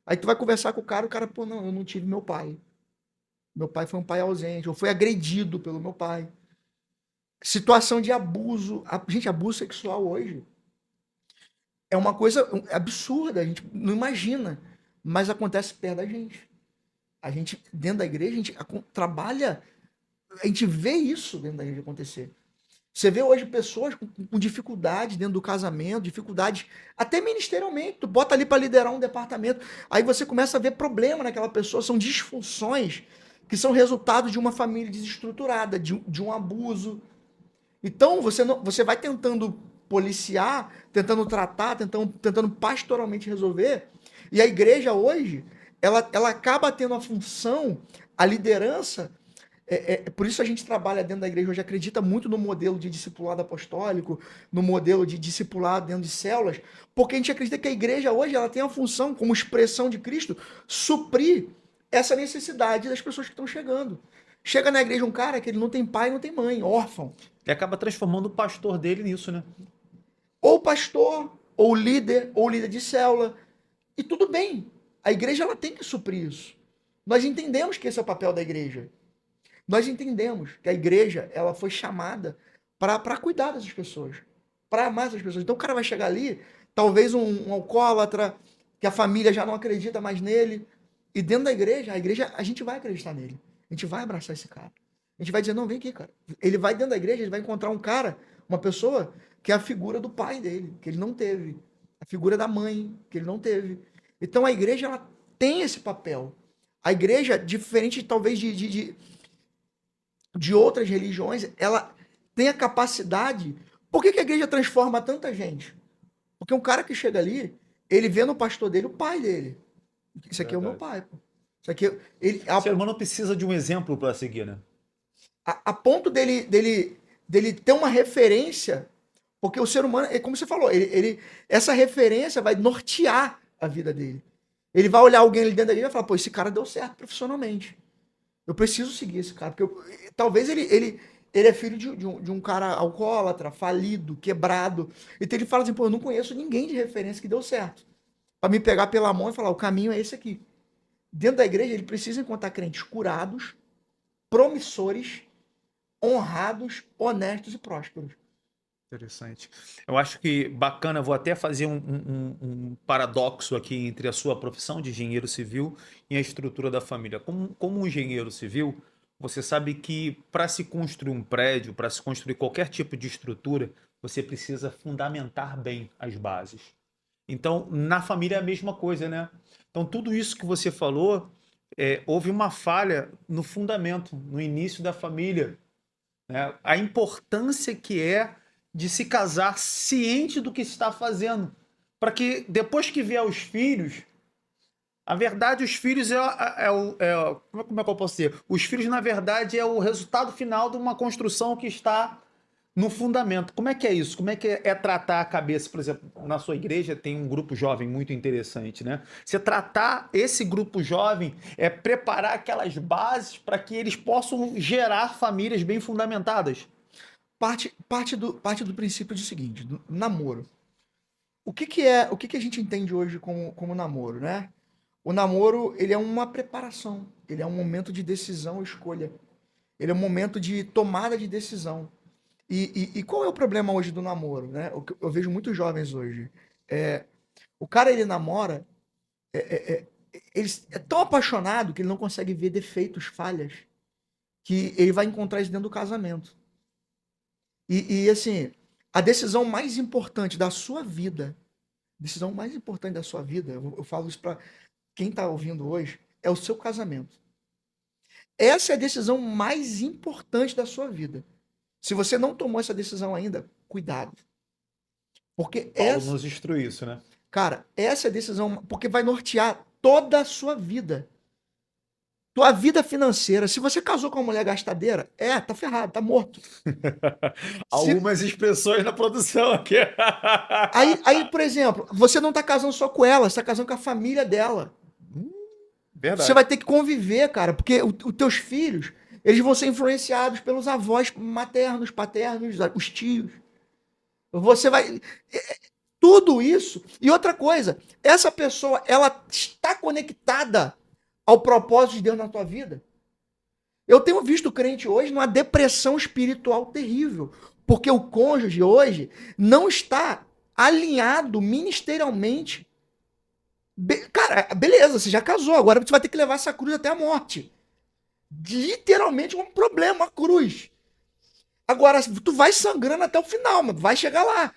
Aí tu vai conversar com o cara, pô, não, eu não tive meu pai. Meu pai foi um pai ausente, ou foi agredido pelo meu pai. Situação de abuso. Gente, abuso sexual hoje é uma coisa absurda, a gente não imagina, mas acontece perto da gente. A gente, dentro da igreja, a gente trabalha, a gente vê isso dentro da igreja acontecer. Você vê hoje pessoas com dificuldade dentro do casamento, dificuldade até ministerialmente. Tu bota ali para liderar um departamento, aí você começa a ver problema naquela pessoa, são disfunções que são resultado de uma família desestruturada, de um abuso. Então você vai tentando policiar, tentando tratar, tentando pastoralmente resolver. E a igreja hoje, ela acaba tendo a função, a liderança. Por isso a gente trabalha dentro da igreja hoje, acredita muito no modelo de discipulado apostólico, no modelo de discipulado dentro de células, porque a gente acredita que a igreja hoje ela tem a função, como expressão de Cristo, suprir essa necessidade das pessoas que estão chegando. Chega na igreja um cara que ele não tem pai, não tem mãe, órfão. E acaba transformando o pastor dele nisso, né? Ou pastor, ou líder de célula. E tudo bem. A igreja ela tem que suprir isso. Nós entendemos que esse é o papel da igreja. Nós entendemos que a igreja ela foi chamada para cuidar dessas pessoas, para amar essas pessoas. Então o cara vai chegar ali, talvez um alcoólatra, que a família já não acredita mais nele. E dentro da igreja, a gente vai acreditar nele. A gente vai abraçar esse cara. A gente vai dizer, não, vem aqui, cara. Ele vai dentro da igreja, ele vai encontrar um cara, uma pessoa, que é a figura do pai dele, que ele não teve. A figura da mãe, que ele não teve. Então a igreja, ela tem esse papel. A igreja, diferente talvez de outras religiões, ela tem a capacidade. Por que a igreja transforma tanta gente? Porque um cara que chega ali, ele vê no pastor dele o pai dele. Isso aqui é o meu Verdade. pai, pô. Isso aqui, O ser humano precisa de um exemplo para seguir, né? a ponto dele ter uma referência, porque o ser humano, é como você falou, essa referência vai nortear a vida dele. Ele vai olhar alguém ali dentro dele e vai falar, pô, esse cara deu certo profissionalmente. Eu preciso seguir esse cara, porque talvez ele é filho de um cara alcoólatra, falido, quebrado. Então ele fala assim, pô, eu não conheço ninguém de referência que deu certo. Para me pegar pela mão e falar, o caminho é esse aqui. Dentro da igreja, ele precisa encontrar crentes curados, promissores, honrados, honestos e prósperos. Interessante. Eu acho que bacana, vou até fazer um paradoxo aqui entre a sua profissão de engenheiro civil e a estrutura da família. Como um engenheiro civil, você sabe que para se construir um prédio, para se construir qualquer tipo de estrutura, você precisa fundamentar bem as bases. Então, na família é a mesma coisa, né? Então, tudo isso que você falou, houve uma falha no fundamento, no início da família, né? A importância que é de se casar ciente do que está fazendo, para que depois que vier os filhos, a verdade, os filhos como é que eu posso dizer? Os filhos, na verdade, é o resultado final de uma construção que está no fundamento. Como é que é isso? Como é que é tratar a cabeça? Por exemplo, na sua igreja tem um grupo jovem muito interessante, né? Você tratar esse grupo jovem é preparar aquelas bases para que eles possam gerar famílias bem fundamentadas. Parte do princípio de seguinte, do namoro. O que a gente entende hoje como namoro, né? O namoro, ele é uma preparação, ele é um momento de decisão e escolha. Ele é um momento de tomada de decisão. E qual é o problema hoje do namoro, né? O que eu vejo muitos jovens hoje. É, o cara, ele namora, ele é tão apaixonado que ele não consegue ver defeitos, falhas, que ele vai encontrar isso dentro do casamento. E assim, a decisão mais importante da sua vida, eu falo isso para quem está ouvindo hoje, é o seu casamento. Essa é a decisão mais importante da sua vida. Se você não tomou essa decisão ainda, cuidado. Porque Paulo nos instrui isso, né? cara, essa é a decisão, porque vai nortear toda a sua vida. Tua vida financeira. Se você casou com uma mulher gastadeira, tá ferrado, tá morto. Algumas expressões na produção aqui. Aí, por exemplo, você não tá casando só com ela, você tá casando com a família dela. Verdade. Você vai ter que conviver, cara, porque os teus filhos, eles vão ser influenciados pelos avós maternos, paternos, os tios. Você vai... Tudo isso. E outra coisa, essa pessoa, ela está conectada ao propósito de Deus na tua vida. Eu tenho visto o crente hoje numa depressão espiritual terrível, porque o cônjuge hoje não está alinhado ministerialmente. Cara, beleza, você já casou, agora você vai ter que levar essa cruz até a morte. Literalmente um problema, uma cruz. Agora, tu vai sangrando até o final, mas vai chegar lá.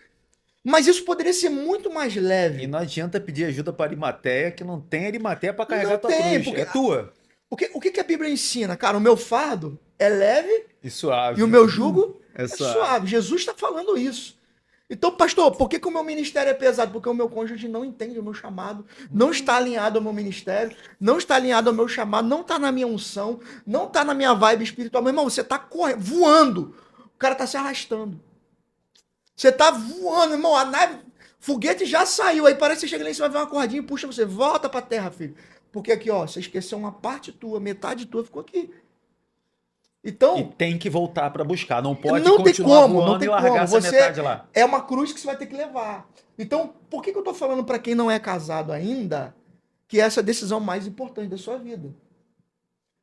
Mas isso poderia ser muito mais leve. E não adianta pedir ajuda para Arimateia, que não tem Arimateia para carregar Não tua tem, cruz. porque- É tua. O que a Bíblia ensina? Cara, o meu fardo é leve E suave. e o meu jugo É é suave. suave. Jesus está falando isso. Então, pastor, por que o meu ministério é pesado? Porque o meu cônjuge não entende o meu chamado, não está alinhado ao meu ministério, não está alinhado ao meu chamado, não está na minha unção, não está na minha vibe espiritual. Meu irmão, você está correndo, voando. O cara está se arrastando. Você está voando, irmão. A nave, foguete já saiu. Aí parece que você chega lá e você vai ver uma cordinha e puxa você. Volta para a terra, filho. Porque aqui, ó, você esqueceu uma parte tua, metade tua ficou aqui. Então, E tem que voltar para buscar. Não pode não tem continuar como, voando não tem e largar como. essa Você metade lá. é uma cruz que você vai ter que levar. Então, por que eu tô falando para quem não é casado ainda que essa é a decisão mais importante da sua vida?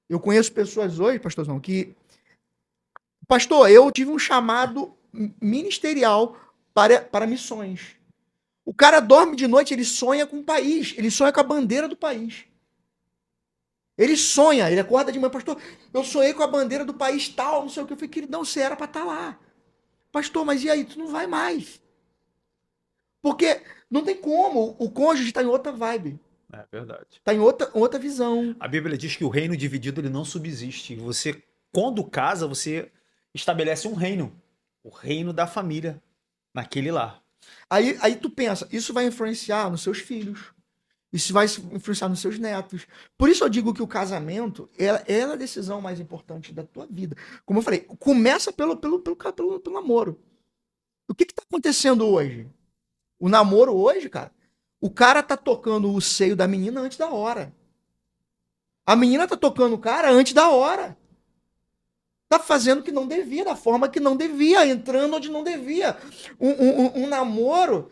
Eu conheço pessoas hoje, pastorzão, que... Pastor, eu tive um chamado ministerial para missões. O cara dorme de noite, ele sonha com o país, ele sonha com a bandeira do país. Ele sonha, ele acorda de manhã, pastor, eu sonhei com a bandeira do país tal, não sei o que. Eu falei, querido, não, você era para estar lá. Pastor, mas e aí? Tu não vai mais. Porque não tem como, o cônjuge está em outra vibe, É verdade. está em outra visão. A Bíblia diz que o reino dividido ele não subsiste. Você, quando casa, você estabelece um reino. O reino da família naquele lar. Aí tu pensa, isso vai influenciar nos seus filhos, isso vai influenciar nos seus netos. Por isso eu digo que o casamento é a decisão mais importante da tua vida. Como eu falei, começa pelo namoro. O que está acontecendo hoje? O namoro hoje, cara, o cara tá tocando o seio da menina antes da hora. A menina tá tocando o cara antes da hora. Tá fazendo o que não devia, da forma que não devia, entrando onde não devia. Um namoro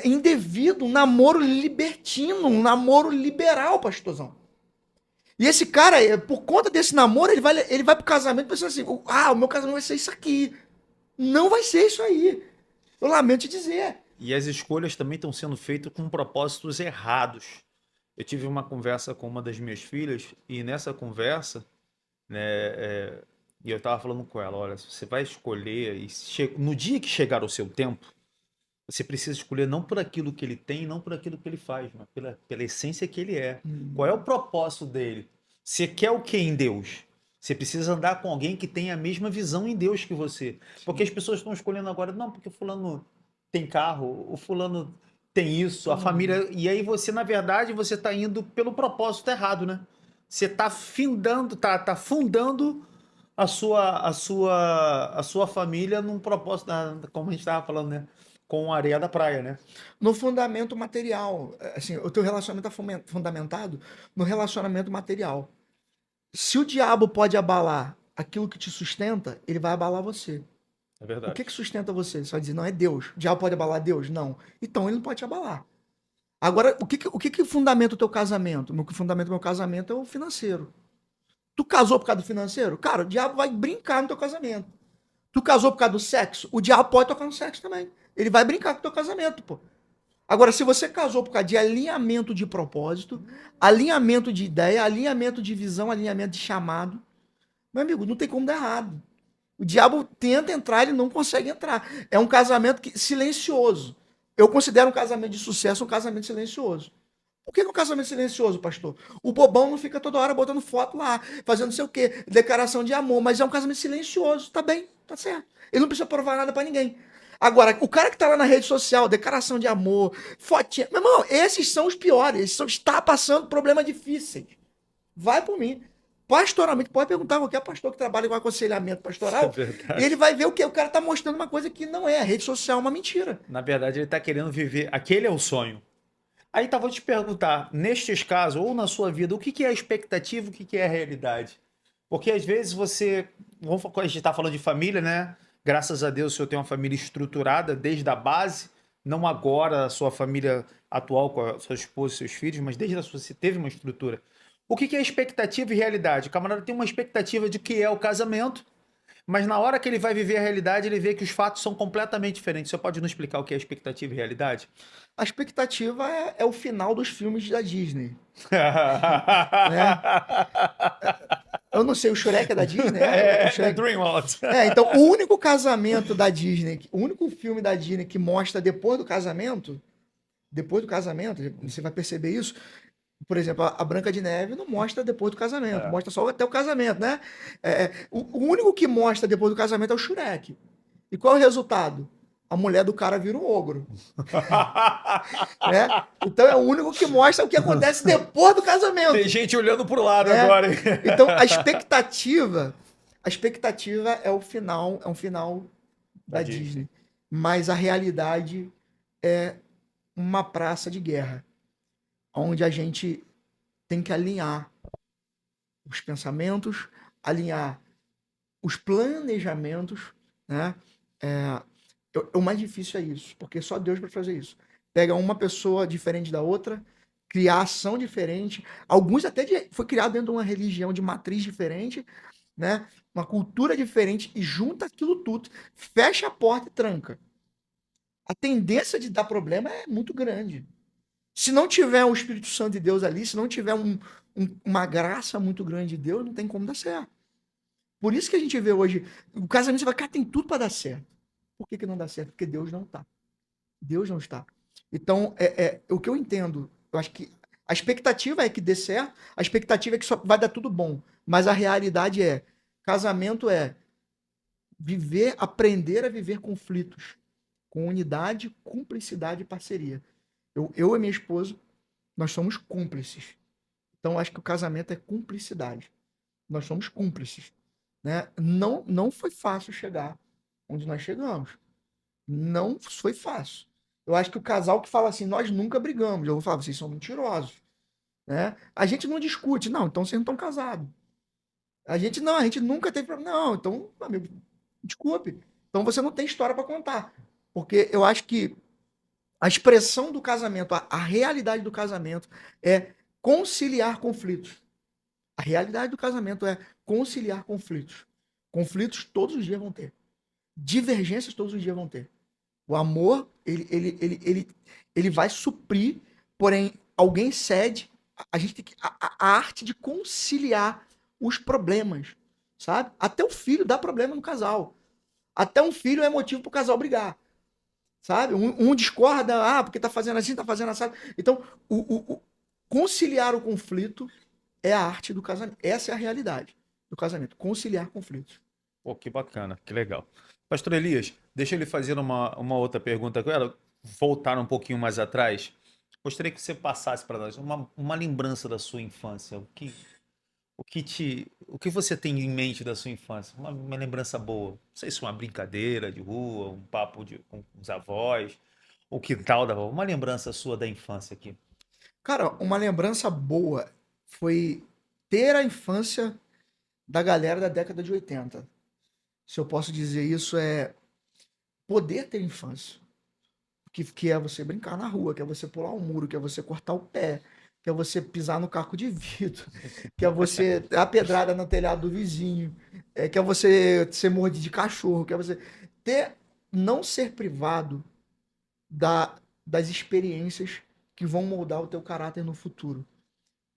indevido, um namoro libertino, um namoro liberal, pastorzão. E esse cara, por conta desse namoro, ele vai pro casamento pensando assim, o meu casamento vai ser isso aqui. Não vai ser isso aí. Eu lamento te dizer. E as escolhas também estão sendo feitas com propósitos errados. Eu tive uma conversa com uma das minhas filhas e nessa conversa, né, e eu estava falando com ela, olha, você vai escolher e no dia que chegar o seu tempo, você precisa escolher não por aquilo que ele tem, não por aquilo que ele faz, mas pela essência que ele é. Qual é o propósito dele? Você quer o que em Deus? Você precisa andar com alguém que tenha a mesma visão em Deus que você. Porque as pessoas estão escolhendo agora, não, porque fulano tem carro, o fulano tem isso, a família... E aí você, na verdade, você está indo pelo propósito errado, né? Você está findando, tá fundando a sua família num propósito, como a gente estava falando, né? Com a areia da praia, né? No fundamento material. Assim, o teu relacionamento está fundamentado no relacionamento material. Se o diabo pode abalar aquilo que te sustenta, ele vai abalar você. É verdade. O que sustenta você? Você vai dizer, não, é Deus. O diabo pode abalar Deus? Não. Então ele não pode te abalar. Agora, o que fundamenta o teu casamento? O que fundamenta o meu casamento é o financeiro. Tu casou por causa do financeiro? Cara, o diabo vai brincar no teu casamento. Tu casou por causa do sexo? O diabo pode tocar no sexo também. Ele vai brincar com o teu casamento, pô. Agora, se você casou por causa de alinhamento de propósito, alinhamento de ideia, alinhamento de visão, alinhamento de chamado, meu amigo, não tem como dar errado. O diabo tenta entrar, ele não consegue entrar. É um casamento silencioso. Eu considero um casamento de sucesso um casamento silencioso. Por que é um casamento silencioso, pastor? O bobão não fica toda hora botando foto lá, fazendo não sei o quê, declaração de amor, mas é um casamento silencioso, tá bem, tá certo. Ele não precisa provar nada pra ninguém. Agora, o cara que tá lá na rede social, declaração de amor, fotinha, meu irmão, esses são os piores, está passando problemas difíceis. Vai por mim. Pastoralmente, pode perguntar a qualquer pastor que trabalha com aconselhamento pastoral, e ele vai ver o que o cara tá mostrando uma coisa que não é. A rede social é uma mentira. Na verdade, ele tá querendo viver. Aquele é o sonho. Aí tá, vou te perguntar, nestes casos, ou na sua vida, o que que é a expectativa, o que que é a realidade? Porque às vezes você. A gente tá falando de família, né? Graças a Deus o senhor tem uma família estruturada desde a base, não agora a sua família atual com a sua esposa e seus filhos, mas desde a sua você teve uma estrutura. O que que é expectativa e realidade? O camarada tem uma expectativa de que é o casamento, mas na hora que ele vai viver a realidade, ele vê que os fatos são completamente diferentes. Você pode nos explicar o que é expectativa e realidade? A expectativa é o final dos filmes da Disney, né? Eu não sei, o Shrek é da Disney? O Shrek. DreamWorld. Então, o único casamento da Disney, o único filme da Disney que mostra depois do casamento, você vai perceber isso. Por exemplo, a Branca de Neve não mostra depois do casamento, mostra só até o casamento, né? O único que mostra depois do casamento é o Shrek. E qual é o resultado? A mulher do cara vira um ogro. Né? Então é o único que mostra o que acontece depois do casamento. Tem gente olhando pro lado agora. Então a expectativa é o final, é um final da Disney. Mas a realidade é uma praça de guerra, onde a gente tem que alinhar os pensamentos, alinhar os planejamentos, né? O mais difícil é isso, porque só Deus para fazer isso. Pega uma pessoa diferente da outra, criar ação diferente. Alguns até foi criado dentro de uma religião de matriz diferente, né? Uma cultura diferente e junta aquilo tudo, fecha a porta e tranca. A tendência de dar problema é muito grande. Se não tiver o Espírito Santo de Deus ali, se não tiver uma graça muito grande de Deus, não tem como dar certo. Por isso que a gente vê hoje, o casamento, você vai, cara, tem tudo para dar certo. Por que não dá certo? Porque Deus não está. Deus não está. Então, o que eu entendo, eu acho que a expectativa é que dê certo, a expectativa é que só vai dar tudo bom. Mas a realidade casamento é viver, aprender a viver conflitos com unidade, cumplicidade e parceria. Eu e minha esposa, nós somos cúmplices. Então, acho que o casamento é cumplicidade. Nós somos cúmplices. Né? Não foi fácil chegar onde nós chegamos. Não foi fácil. Eu acho que o casal que fala assim, nós nunca brigamos, eu vou falar, vocês são mentirosos. Né? A gente não discute, não, então vocês não estão casados. A gente nunca teve problema. Não, então, amigo, desculpe. Então você não tem história para contar. Porque eu acho que a expressão do casamento, a realidade do casamento é conciliar conflitos. A realidade do casamento é conciliar conflitos. Conflitos todos os dias vão ter. Divergências todos os dias vão ter. O amor, ele vai suprir, porém, alguém cede. A gente tem que. A arte de conciliar os problemas, sabe? Até o filho dá problema no casal. Até um filho é motivo para o casal brigar. Sabe? Um discorda, porque tá fazendo assim, tá fazendo assim. Então, conciliar o conflito é a arte do casamento. Essa é a realidade do casamento. Conciliar conflitos. Pô, que bacana, que legal. Pastor Elias, deixa eu lhe fazer uma outra pergunta. Eu quero voltar um pouquinho mais atrás. Gostaria que você passasse para nós uma lembrança da sua infância. O que você tem em mente da sua infância? Uma lembrança boa. Não sei se uma brincadeira de rua, um papo com os avós, o quintal da avó. Uma lembrança sua da infância aqui. Cara, uma lembrança boa foi ter a infância da galera da década de 80. Se eu posso dizer isso, é poder ter infância. Que é você brincar na rua, que é você pular um muro, que é você cortar o pé, que é você pisar no caco de vidro, que é você dar a pedrada no telhado do vizinho, que é você ser mordido de cachorro, que é você não ser privado das experiências que vão moldar o teu caráter no futuro.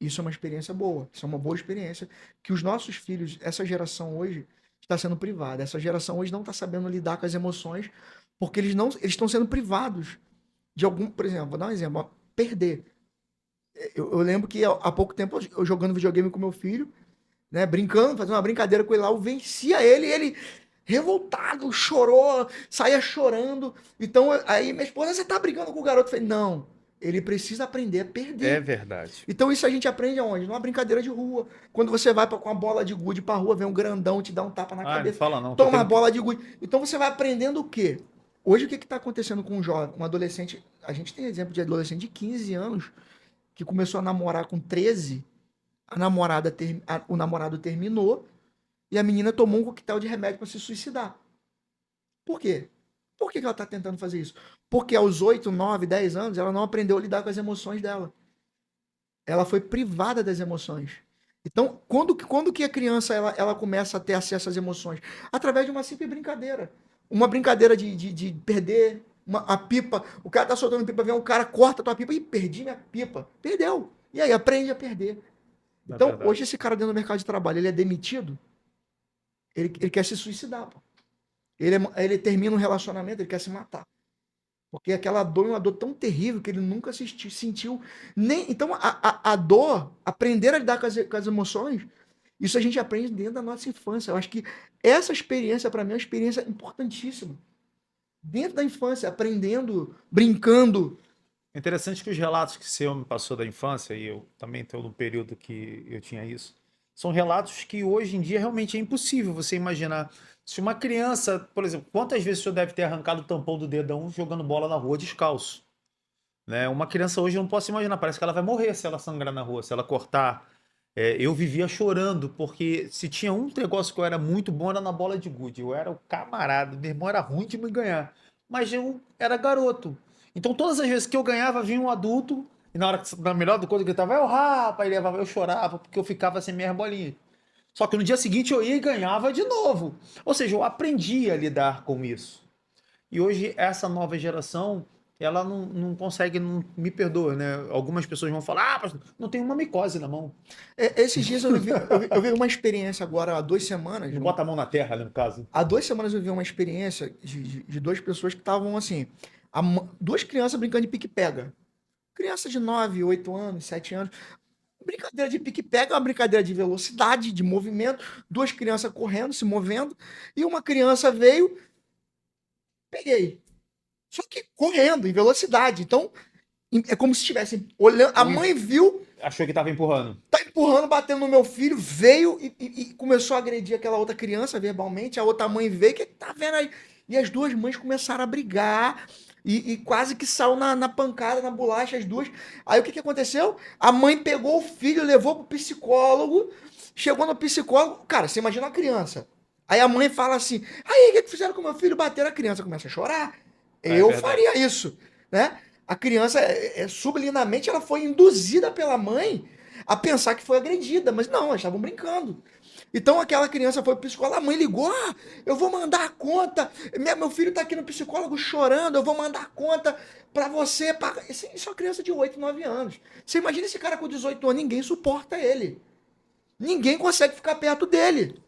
Isso é uma experiência boa, isso é uma boa experiência que os nossos filhos, essa geração hoje, está sendo privada. Essa geração hoje não está sabendo lidar com as emoções porque eles estão sendo privados de algum, por exemplo, vou dar um exemplo, ó, perder. Eu lembro que há pouco tempo eu jogando videogame com meu filho, né, brincando, fazendo uma brincadeira com ele lá, eu vencia ele, e ele revoltado, chorou, saía chorando. Então, aí minha esposa, você tá brigando com o garoto? Eu falei, não, ele precisa aprender a É perder. verdade. Então isso a gente aprende aonde? Numa brincadeira de rua. Quando você vai com a bola de gude pra rua, vem um grandão, te dá um tapa na Ah, não cabeça, fala não, que eu toma a tenho... bola de gude. Então você vai aprendendo o quê? Hoje o que está acontecendo com um jovem, um adolescente? A gente tem exemplo de adolescente de 15 anos que começou a namorar com 13, o namorado terminou e a menina tomou um coquetel de remédio para se suicidar. Por quê? Por que ela está tentando fazer isso? Porque aos 8, 9, 10 anos ela não aprendeu a lidar com as emoções dela. Ela foi privada das emoções. Então, quando que a criança ela começa a ter acesso às emoções? Através de uma simples brincadeira. Uma brincadeira de perder a pipa. O cara tá soltando pipa, vem um cara, corta a tua pipa. Ih, perdi minha pipa. Perdeu. E aí, aprende a perder. É Então, verdade. hoje esse cara dentro do mercado de trabalho, ele é demitido, ele quer se suicidar. Pô. Ele termina um relacionamento, ele quer se matar. Porque aquela dor é uma dor tão terrível que ele nunca sentiu. Nem, então, a dor, aprender a lidar com as emoções, isso a gente aprende dentro da nossa infância. Eu acho que essa experiência, para mim, é uma experiência importantíssima. Dentro da infância, aprendendo, brincando. É interessante que os relatos que seu me passou da infância, e eu também estou no período que eu tinha isso, são relatos que hoje em dia realmente é impossível você imaginar. Se uma criança, por exemplo, quantas vezes o senhor deve ter arrancado o tampão do dedão jogando bola na rua descalço? Né? Uma criança hoje eu não posso imaginar, parece que ela vai morrer se ela sangrar na rua, se ela cortar. Eu vivia chorando, porque se tinha um negócio que eu era muito bom era na bola de gude. Eu era o camarada, meu irmão era ruim de me ganhar, mas eu era garoto. Então todas as vezes que eu ganhava, vinha um adulto, e na hora que na melhor do coisa gritava, eu rapa, e levava, eu chorava, porque eu ficava sem minhas bolinhas. Só que no dia seguinte eu ia e ganhava de novo. Ou seja, eu aprendi a lidar com isso. E hoje essa nova geração, ela não consegue, não me perdoa, né? Algumas pessoas vão falar, pastor, não tem uma micose na mão. Esses dias eu vi uma experiência agora, há 2 semanas. Não bota a mão na terra, né, no caso. Há 2 semanas eu vi uma experiência de duas pessoas que estavam assim, duas crianças brincando de pique-pega. Criança de 9, 8 anos, 7 anos. Brincadeira de pique-pega é uma brincadeira de velocidade, de movimento. Duas crianças correndo, se movendo. E uma criança veio, peguei. Só que correndo, em velocidade. Então, é como se estivesse olhando. A mãe viu, Achou que tava empurrando. tá empurrando, batendo no meu filho, veio e começou a agredir aquela outra criança verbalmente. A outra mãe veio, que tá vendo aí? E as duas mães começaram a brigar. E quase que saiu na pancada, na bolacha, as duas. Aí o que aconteceu? A mãe pegou o filho, levou pro psicólogo. Chegou no psicólogo. Cara, você imagina uma criança. Aí a mãe fala assim: aí, o que fizeram com meu filho? Bateram a criança. Começa a chorar. É Eu verdade. faria isso, né? A criança, subliminamente, ela foi induzida pela mãe a pensar que foi agredida. Mas não, elas estavam brincando. Então aquela criança foi pro psicólogo, a mãe ligou, eu vou mandar a conta, meu filho tá aqui no psicólogo chorando, eu vou mandar a conta pra você. Isso é uma criança de 8, 9 anos. Você imagina esse cara com 18 anos, ninguém suporta ele. Ninguém consegue ficar perto dele.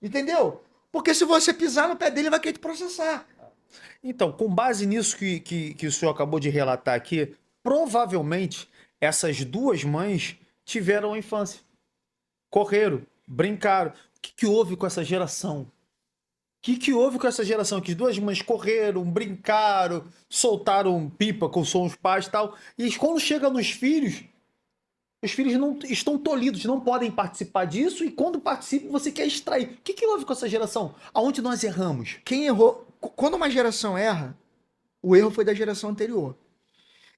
Entendeu? Porque se você pisar no pé dele, ele vai querer te processar. Então, com base nisso que o senhor acabou de relatar aqui, provavelmente essas duas mães tiveram a infância. Correram, brincaram. O que houve com essa geração? O que houve com essa geração? Que as duas mães correram, brincaram, soltaram pipa com os pais e tal. E quando chega nos filhos, os filhos não estão tolhidos, não podem participar disso. E quando participam, você quer extrair. O que houve com essa geração? Aonde nós erramos? Quem errou? Quando uma geração erra, o erro foi da geração anterior.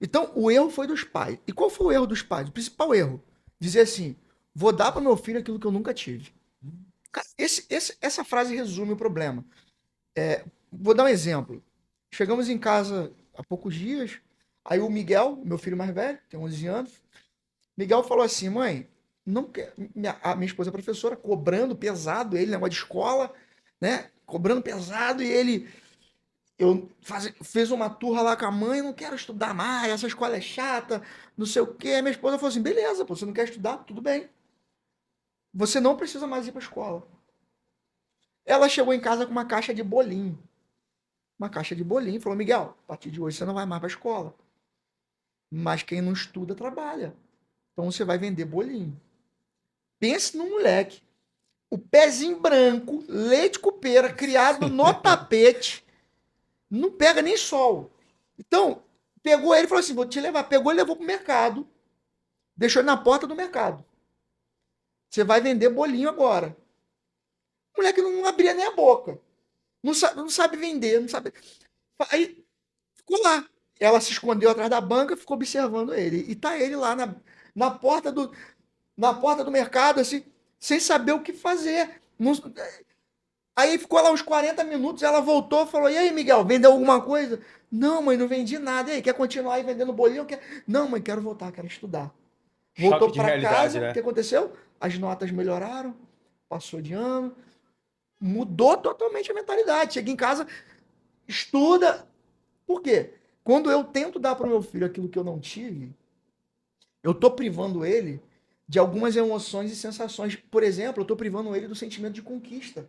Então, o erro foi dos pais. E qual foi o erro dos pais? O principal erro. Dizer assim, vou dar para meu filho aquilo que eu nunca tive. Cara, essa frase resume o problema. Vou dar um exemplo. Chegamos em casa há poucos dias, aí o Miguel, meu filho mais velho, tem 11 anos, Miguel falou assim, mãe, não quer... a minha esposa é professora, cobrando pesado ele, negócio de escola, né? Cobrando pesado e ele... fiz uma turra lá com a mãe, não quero estudar mais, essa escola é chata, não sei o quê. Minha esposa falou assim: beleza, pô, você não quer estudar? Tudo bem. Você não precisa mais ir pra escola. Ela chegou em casa com uma caixa de bolinho. Uma caixa de bolinho. Falou: Miguel, a partir de hoje você não vai mais pra escola. Mas quem não estuda, trabalha. Então você vai vender bolinho. Pense no moleque. O pezinho branco, leite com pera, criado no tapete, não pega nem sol. Então, pegou ele e falou assim: vou te levar. Pegou e levou pro mercado. Deixou ele na porta do mercado. Você vai vender bolinho agora. O moleque não abria nem a boca. Não sabe vender, não sabe. Aí ficou lá. Ela se escondeu atrás da banca e ficou observando ele. E tá ele lá na porta do, na porta do mercado, assim, sem saber o que fazer. Aí ficou lá uns 40 minutos, ela voltou e falou: E aí, Miguel, vendeu alguma coisa? Não, mãe, não vendi nada. E aí, quer continuar aí vendendo bolinho? Não, mãe, quero voltar, quero estudar. Choque Voltou de para realidade, casa, o né? que aconteceu? As notas melhoraram, passou de ano, mudou totalmente a mentalidade. Chega em casa, estuda. Por quê? Quando eu tento dar para o meu filho aquilo que eu não tive, eu tô privando ele de algumas emoções e sensações. Por exemplo, eu tô privando ele do sentimento de conquista.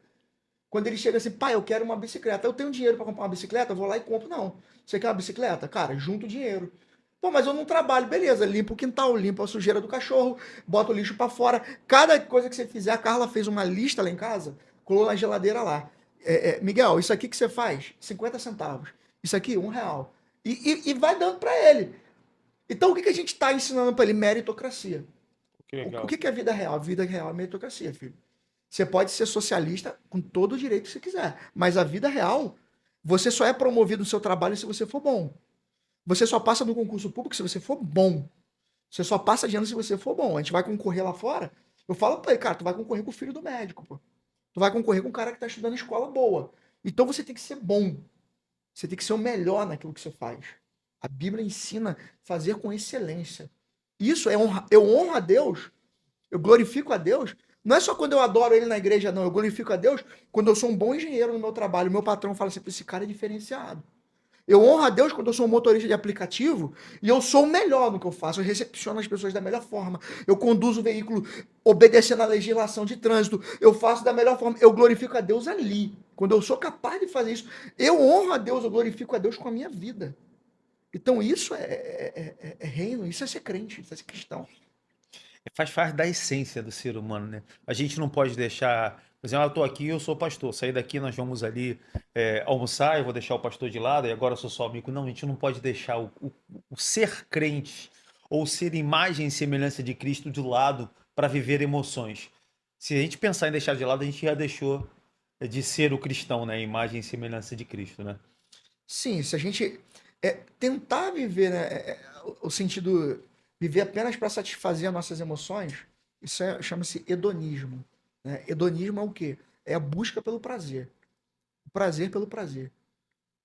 Quando ele chega assim: pai, eu quero uma bicicleta. Eu tenho dinheiro para comprar uma bicicleta, eu vou lá e compro. Não. Você quer uma bicicleta? Cara, junto dinheiro. Pô, mas eu não trabalho. Beleza, limpa o quintal, limpa a sujeira do cachorro, bota o lixo para fora. Cada coisa que você fizer, a Carla fez uma lista lá em casa, colou na geladeira lá. Miguel, isso aqui que você faz, 50 centavos. Isso aqui, R$ 1. E vai dando para ele. Então, o que a gente está ensinando para ele? Meritocracia. Que O legal. que é a vida real? A vida real é meritocracia, filho. Você pode ser socialista com todo o direito que você quiser, mas a vida real, você só é promovido no seu trabalho se você for bom. Você só passa no concurso público se você for bom. Você só passa de ano se você for bom. A gente vai concorrer lá fora. Eu falo pra ele: cara, tu vai concorrer com o filho do médico, pô. Tu vai concorrer com um cara que tá estudando em escola boa. Então você tem que ser bom. Você tem que ser o melhor naquilo que você faz. A Bíblia ensina fazer com excelência. Isso é honra. Eu honro a Deus, eu glorifico a Deus. Não é só quando eu adoro ele na igreja, não. Eu glorifico a Deus quando eu sou um bom engenheiro no meu trabalho. Meu patrão fala assim: esse cara é diferenciado. Eu honro a Deus quando eu sou um motorista de aplicativo e eu sou o melhor no que eu faço. Eu recepciono as pessoas da melhor forma. Eu conduzo o veículo obedecendo à legislação de trânsito. Eu faço da melhor forma. Eu glorifico a Deus ali. Quando eu sou capaz de fazer isso, eu honro a Deus, eu glorifico a Deus com a minha vida. Então isso é reino, isso é ser crente, isso é ser cristão. Faz parte da essência do ser humano, né? A gente não pode deixar. Por exemplo, eu estou aqui, eu sou pastor. Sair daqui, nós vamos ali almoçar, eu vou deixar o pastor de lado, e agora eu sou só amigo. Não, a gente não pode deixar o ser crente ou ser imagem e semelhança de Cristo de lado para viver emoções. Se a gente pensar em deixar de lado, a gente já deixou de ser o cristão, né? Imagem e semelhança de Cristo, né? Sim, se a gente tentar viver, né, o sentido viver apenas para satisfazer as nossas emoções, isso chama-se hedonismo. Né? Hedonismo é o quê? É a busca pelo prazer. O prazer pelo prazer.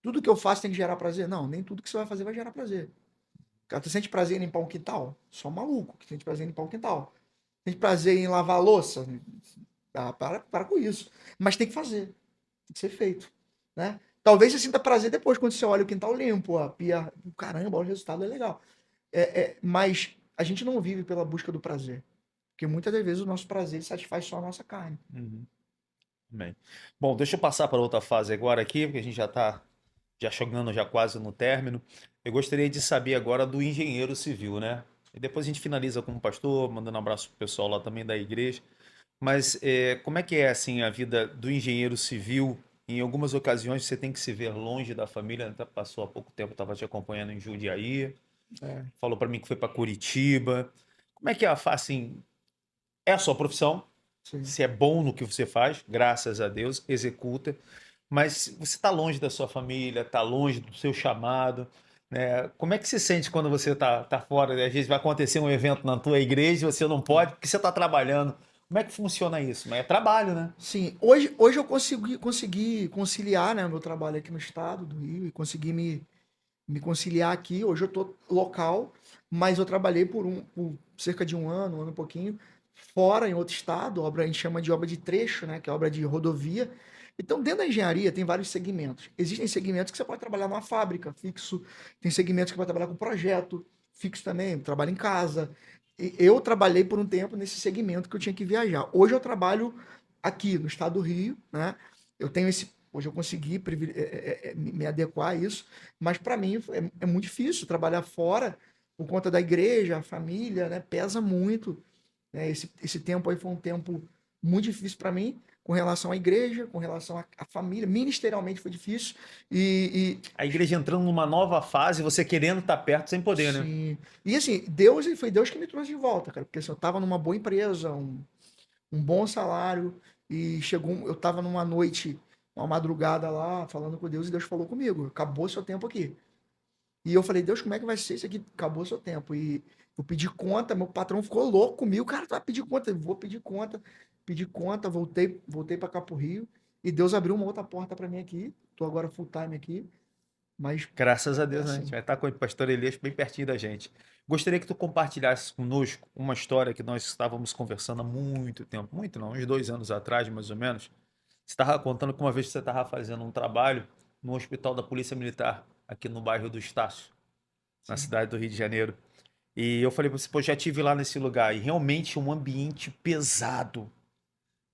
Tudo que eu faço tem que gerar prazer? Não, nem tudo que você vai fazer vai gerar prazer. Cara, tu sente prazer em limpar um quintal? Só maluco que sente prazer em limpar um quintal. Sente prazer em lavar a louça? Ah, para com isso. Mas tem que fazer. Tem que ser feito. Né? Talvez você sinta prazer depois, quando você olha o quintal limpo, a pia. Caramba, o resultado é legal. Mas a gente não vive pela busca do prazer. Porque muitas das vezes o nosso prazer satisfaz só a nossa carne. Uhum. Bem. Bom, deixa eu passar para outra fase agora aqui, porque a gente já está já chegando já quase no término. Eu gostaria de saber agora do engenheiro civil, né? E depois a gente finaliza com o pastor, mandando um abraço pro pessoal lá também da igreja. Mas como é que é assim a vida do engenheiro civil? Em algumas ocasiões você tem que se ver longe da família. Até passou há pouco tempo, estava te acompanhando em Jundiaí. É, Falou para mim que foi para Curitiba. Como é que é assim? É a sua profissão? sim. Se é bom no que você faz, graças a Deus, executa. Mas você está longe da sua família, está longe do seu chamado, né? Como é que se sente quando você tá fora? Às vezes vai acontecer um evento na tua igreja e você não pode porque você está trabalhando. Como é que funciona isso? Mas é trabalho, né? Sim, hoje eu consegui conciliar, né, meu trabalho aqui no estado do Rio e consegui me conciliar aqui. Hoje eu estou local, mas eu trabalhei por cerca de um ano e pouquinho, fora em outro estado. A gente chama de obra de trecho, né? Que é obra de rodovia. Então, dentro da engenharia, tem vários segmentos. Existem segmentos que você pode trabalhar numa fábrica, fixo. Tem segmentos que você pode trabalhar com projeto, fixo também, trabalho em casa. E eu trabalhei por um tempo nesse segmento que eu tinha que viajar. Hoje eu trabalho aqui no estado do Rio, né? Eu tenho esse. Hoje eu consegui me adequar a isso, mas para mim é muito difícil trabalhar fora por conta da igreja, a família, né? Pesa muito, né? Esse tempo aí foi um tempo muito difícil para mim, com relação à igreja, com relação à família. Ministerialmente foi difícil. A igreja entrando numa nova fase, você querendo estar perto sem poder, né? Sim. E assim, Deus, foi Deus que me trouxe de volta, cara. Porque assim, eu tava numa boa empresa, um bom salário, e eu tava numa noite, uma madrugada lá, falando com Deus, e Deus falou comigo: acabou seu tempo aqui. E eu falei: Deus, como é que vai ser isso aqui? Acabou seu tempo. E eu pedi conta, meu patrão ficou louco comigo, cara, tu vai pedir conta? Eu vou pedir conta. Pedi conta, voltei para cá pro Rio, e Deus abriu uma outra porta para mim aqui. Tô agora full time aqui, mas Graças a é Deus, né? A gente assim. vai estar com o pastor Elias bem pertinho da gente. Gostaria que tu compartilhasse conosco uma história que nós estávamos conversando há muito tempo, muito não, uns 2 anos atrás, mais ou menos. Você estava contando que uma vez você estava fazendo um trabalho no hospital da Polícia Militar, aqui no bairro do Estácio, na Sim. cidade do Rio de Janeiro. E eu falei para você: pô, já estive lá nesse lugar, e realmente um ambiente pesado,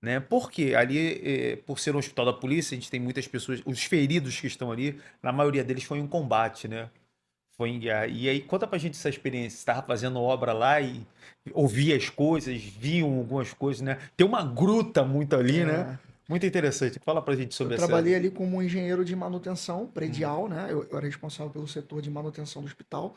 né? Porque ali, por ser um hospital da polícia, a gente tem muitas pessoas, os feridos que estão ali, na maioria deles foi em combate, né? E aí, conta pra gente essa experiência. Você estava fazendo obra lá e ouvia as coisas, viam algumas coisas, né? Tem uma gruta muito ali, né? É, Muito interessante. Fala pra gente eu sobre essa. trabalhei ali como engenheiro de manutenção Hum. predial, né? Eu era responsável pelo setor de manutenção do hospital.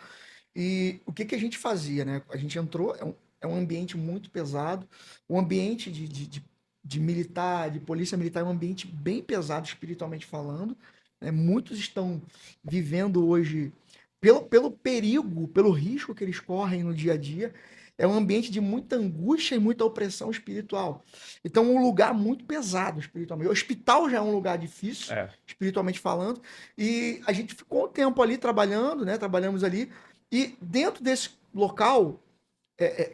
E o que que a gente fazia, né? A gente entrou, é um ambiente muito pesado, o ambiente de militar, de polícia militar, é um ambiente bem pesado espiritualmente falando, né? Muitos estão vivendo hoje, pelo perigo, pelo risco que eles correm no dia a dia, é um ambiente de muita angústia e muita opressão espiritual. Então, é um lugar muito pesado espiritualmente. O hospital já é um lugar difícil, É. espiritualmente falando, e a gente ficou um tempo ali trabalhando, né? Trabalhamos ali, e dentro desse local,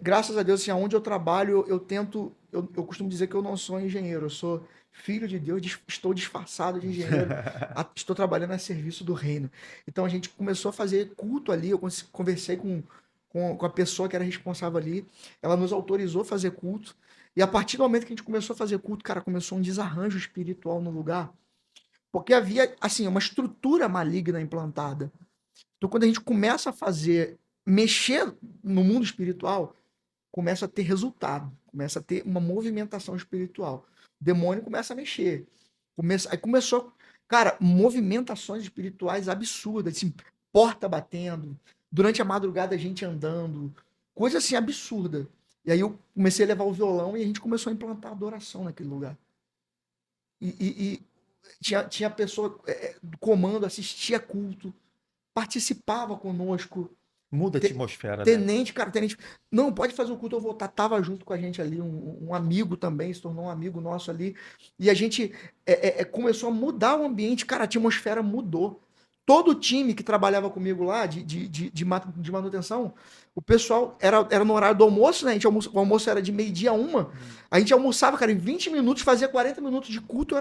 graças a Deus, assim, onde eu trabalho, eu tento, eu costumo dizer que eu não sou engenheiro, eu sou filho de Deus, estou disfarçado de engenheiro, estou trabalhando a serviço do reino. Então a gente começou a fazer culto ali, eu conversei com a pessoa que era responsável ali, ela nos autorizou a fazer culto, e a partir do momento que a gente começou a fazer culto, cara, começou um desarranjo espiritual no lugar, porque havia, assim, uma estrutura maligna implantada. Então, quando a gente começa a mexer no mundo espiritual, começa a ter resultado, começa a ter uma movimentação espiritual. O demônio começa a mexer. Aí começou, cara, movimentações espirituais absurdas, assim, porta batendo, durante a madrugada a gente andando, coisa assim absurda. E aí eu comecei a levar o violão e a gente começou a implantar adoração naquele lugar. E tinha pessoa do comando, assistia culto, participava conosco. Muda a Te- atmosfera, né? Tenente, cara, tenente, não, pode fazer o culto, eu vou estar. Tava junto com a gente ali, um amigo também, se tornou um amigo nosso ali. E a gente começou a mudar o ambiente, cara, a atmosfera mudou. Todo o time que trabalhava comigo lá, de manutenção, o pessoal era no horário do almoço, né? O almoço era de meio-dia a uma. A gente almoçava, cara, em 20 minutos, fazia 40 minutos de culto,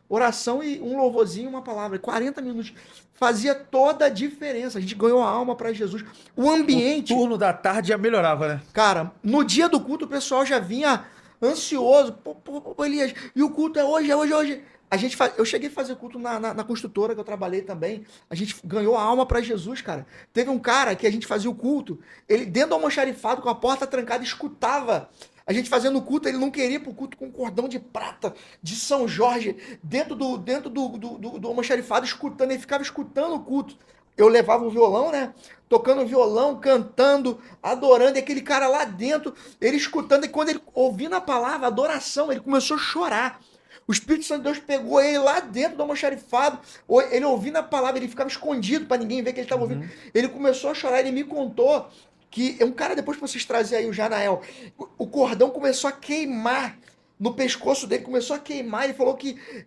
oração e um louvorzinho, uma palavra. 40 minutos. Fazia toda a diferença. A gente ganhou a alma para Jesus. O O ambiente, turno da tarde já melhorava, né? cara, no dia do culto o pessoal já vinha ansioso. Pô, Elias, e o culto é hoje, é hoje, é hoje. Eu cheguei a fazer culto na construtora que eu trabalhei também. A gente ganhou a alma para Jesus, cara. Teve um cara que a gente fazia o culto, ele dentro do almoxarifado com a porta trancada escutava. A gente fazendo o culto, ele não queria ir pro culto com um cordão de prata de São Jorge dentro do almoxarifado escutando, ele ficava escutando o culto. Eu levava o violão, né? Tocando violão, cantando, adorando, e aquele cara lá dentro, ele escutando, e quando ele ouvindo a palavra, adoração, ele começou a chorar. O Espírito Santo de Deus pegou ele lá dentro do almoxarifado, ele ouvindo a palavra, ele ficava escondido para ninguém ver que ele estava ouvindo. Uhum. Ele começou a chorar, ele me contou que é um cara, depois que vocês trazem aí o Janael, o cordão começou a queimar no pescoço dele, começou a queimar.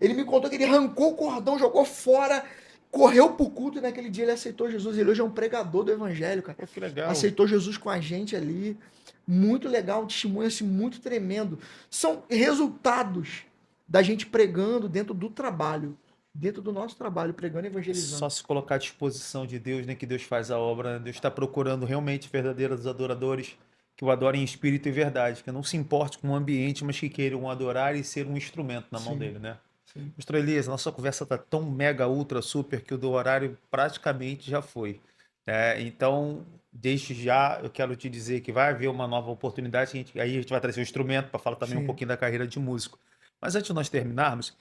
Ele me contou que ele arrancou o cordão, jogou fora, correu pro culto, e naquele dia ele aceitou Jesus. Ele hoje é um pregador do evangelho, cara. Pô, que legal. Aceitou Jesus com a gente ali. Muito legal, um testemunho assim, muito tremendo. São resultados da gente pregando dentro do trabalho, dentro do nosso trabalho, pregando e Só evangelizando. se colocar à disposição de Deus, né? Que Deus faz a obra, né? Deus está procurando realmente verdadeiros adoradores que o adorem em espírito e verdade, que não se importe com o ambiente, mas que queiram adorar e ser um instrumento na mão Sim, dele, né? sim. Pastor Elias, nossa conversa tá tão mega, ultra, super que o do horário praticamente já foi. Então, desde já, eu quero te dizer que vai haver uma nova oportunidade. Aí a gente vai trazer um instrumento para falar também um Sim. pouquinho da carreira de músico. Mas antes de nós terminarmos,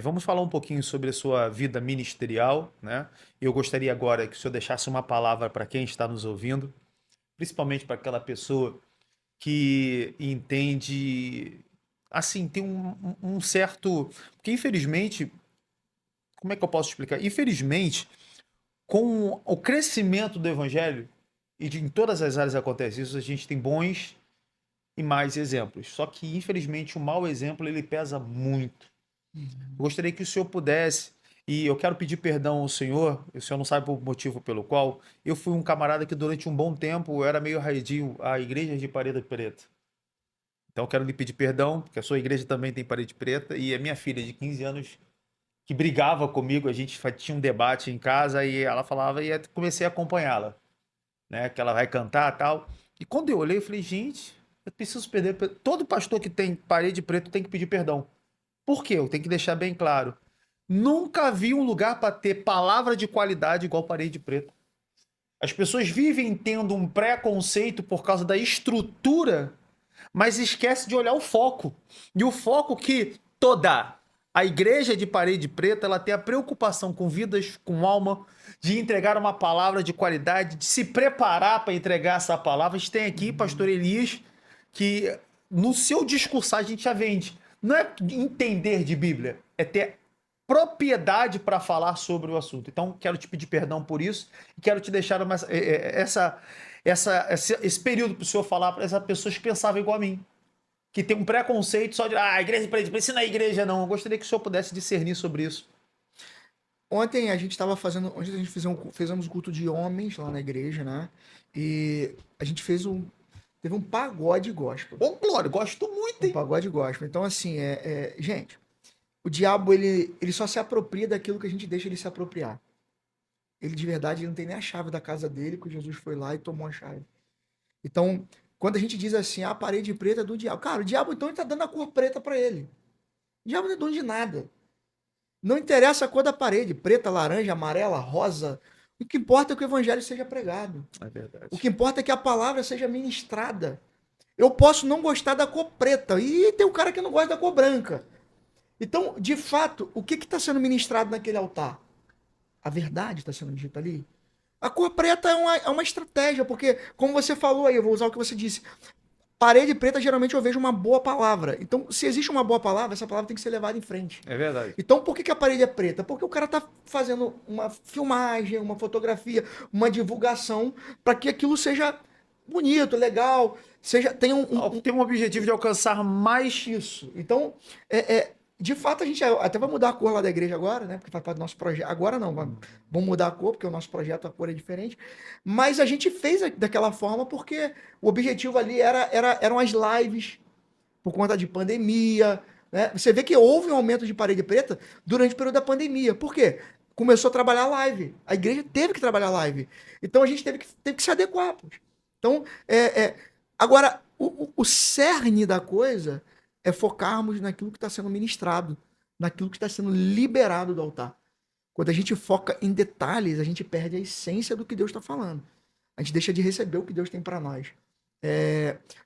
vamos falar um pouquinho sobre a sua vida ministerial, né? Eu gostaria agora que o senhor deixasse uma palavra para quem está nos ouvindo, principalmente para aquela pessoa que entende, assim, tem um certo. Porque, infelizmente, como é que eu posso explicar? Infelizmente, com o crescimento do evangelho, em todas as áreas acontece isso, a gente tem bons e mais exemplos. Só que, infelizmente, o mau exemplo ele pesa muito. Eu gostaria que o senhor pudesse, e eu quero pedir perdão ao senhor, o senhor não sabe o motivo pelo qual, eu fui um camarada que durante um bom tempo eu era meio arredio à igreja de parede preta. Então eu quero lhe pedir perdão, porque a sua igreja também tem parede preta, e a minha filha de 15 anos que brigava comigo, a gente tinha um debate em casa e ela falava e eu comecei a acompanhá-la, né? Que ela vai cantar e tal. E quando eu olhei, eu falei, gente, eu preciso perder. Todo pastor que tem parede preta tem que pedir perdão. Por quê? Eu tenho que deixar bem claro. Nunca vi um lugar para ter palavra de qualidade igual parede preta. As pessoas vivem tendo um preconceito por causa da estrutura, mas esquece de olhar o foco. E o foco que toda a igreja de parede preta, ela tem a preocupação com vidas, com alma, de entregar uma palavra de qualidade, de se preparar para entregar essa palavra. A gente tem aqui, pastor Uhum. Elias, que no seu discursar a gente já vende. Não é entender de Bíblia, é ter propriedade para falar sobre o assunto. Então, quero te pedir perdão por isso e quero te deixar esse período para o senhor falar para essas pessoas que pensavam igual a mim, que tem um preconceito só de a igreja precisa na igreja não. Eu gostaria que o senhor pudesse discernir sobre isso. Ontem a gente estava fazendo. Ontem a gente fizemos um culto de homens lá na igreja, né? E a gente teve um pagode gospel. Ô, Glória, gosto muito, Um hein? pagode gospel. Então, assim, gente, o diabo, ele só se apropria daquilo que a gente deixa ele se apropriar. Ele, de verdade, ele não tem nem a chave da casa dele, que Jesus foi lá e tomou a chave. Então, quando a gente diz assim, a parede preta é do diabo. Cara, o diabo, então, ele tá dando a cor preta para ele. O diabo não é dono de nada. Não interessa a cor da parede, preta, laranja, amarela, rosa. O que importa é que o evangelho seja pregado. É O verdade. que importa é que a palavra seja ministrada. Eu posso não gostar da cor preta e tem um cara que não gosta da cor branca. Então, de fato, o que está sendo ministrado naquele altar? A verdade está sendo dita ali? A cor preta é uma estratégia, porque, como você falou aí, eu vou usar o que você disse. Parede preta, geralmente eu vejo uma boa palavra. Então, se existe uma boa palavra, essa palavra tem que ser levada em frente. É verdade. Então, por que a parede é preta? Porque o cara tá fazendo uma filmagem, uma fotografia, uma divulgação para que aquilo seja bonito, legal, tenha Tem um objetivo de alcançar mais. isso. Então, de fato, a gente até vai mudar a cor lá da igreja agora, né? Porque faz parte do nosso projeto. Agora não, vamos mudar a cor, porque o nosso projeto, a cor é diferente. Mas a gente fez daquela forma porque o objetivo ali eram as lives, por conta de pandemia, né? Você vê que houve um aumento de parede preta durante o período da pandemia. Por quê? Começou a trabalhar live. A igreja teve que trabalhar live. Então a gente teve que se adequar. Poxa. Então, agora, o cerne da coisa é focarmos naquilo que está sendo ministrado, naquilo que está sendo liberado do altar. Quando a gente foca em detalhes, a gente perde a essência do que Deus está falando. A gente deixa de receber o que Deus tem para nós.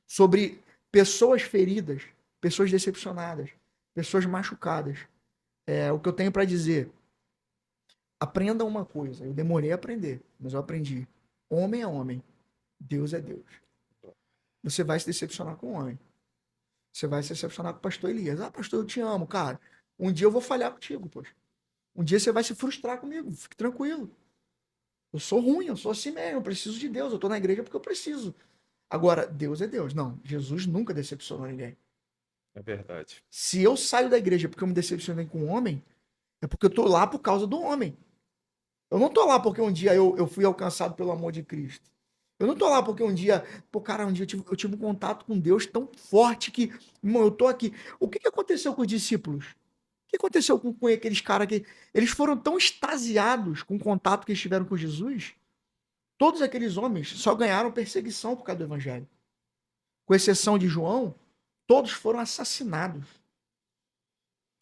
Sobre pessoas feridas, pessoas decepcionadas, pessoas machucadas. O que eu tenho para dizer, aprenda uma coisa. Eu demorei a aprender, mas eu aprendi. Homem é homem, Deus é Deus. Você vai se decepcionar com o homem. Você vai se decepcionar com o pastor Elias. Ah, pastor, eu te amo, cara. Um dia eu vou falhar contigo, poxa. Um dia você vai se frustrar comigo. Fique tranquilo. Eu sou ruim, eu sou assim mesmo. Eu preciso de Deus. Eu tô na igreja porque eu preciso. Agora, Deus é Deus. Não, Jesus nunca decepcionou ninguém. É verdade. Se eu saio da igreja porque eu me decepcionei com um homem, é porque eu tô lá por causa do homem. Eu não tô lá porque um dia eu fui alcançado pelo amor de Cristo. Eu não tô lá porque um dia, pô, cara, um dia eu tive um contato com Deus tão forte que, irmão, eu tô aqui. O que que aconteceu com os discípulos? O que aconteceu com aqueles caras que eles foram tão extasiados com o contato que eles tiveram com Jesus? Todos aqueles homens só ganharam perseguição por causa do evangelho. Com exceção de João, todos foram assassinados.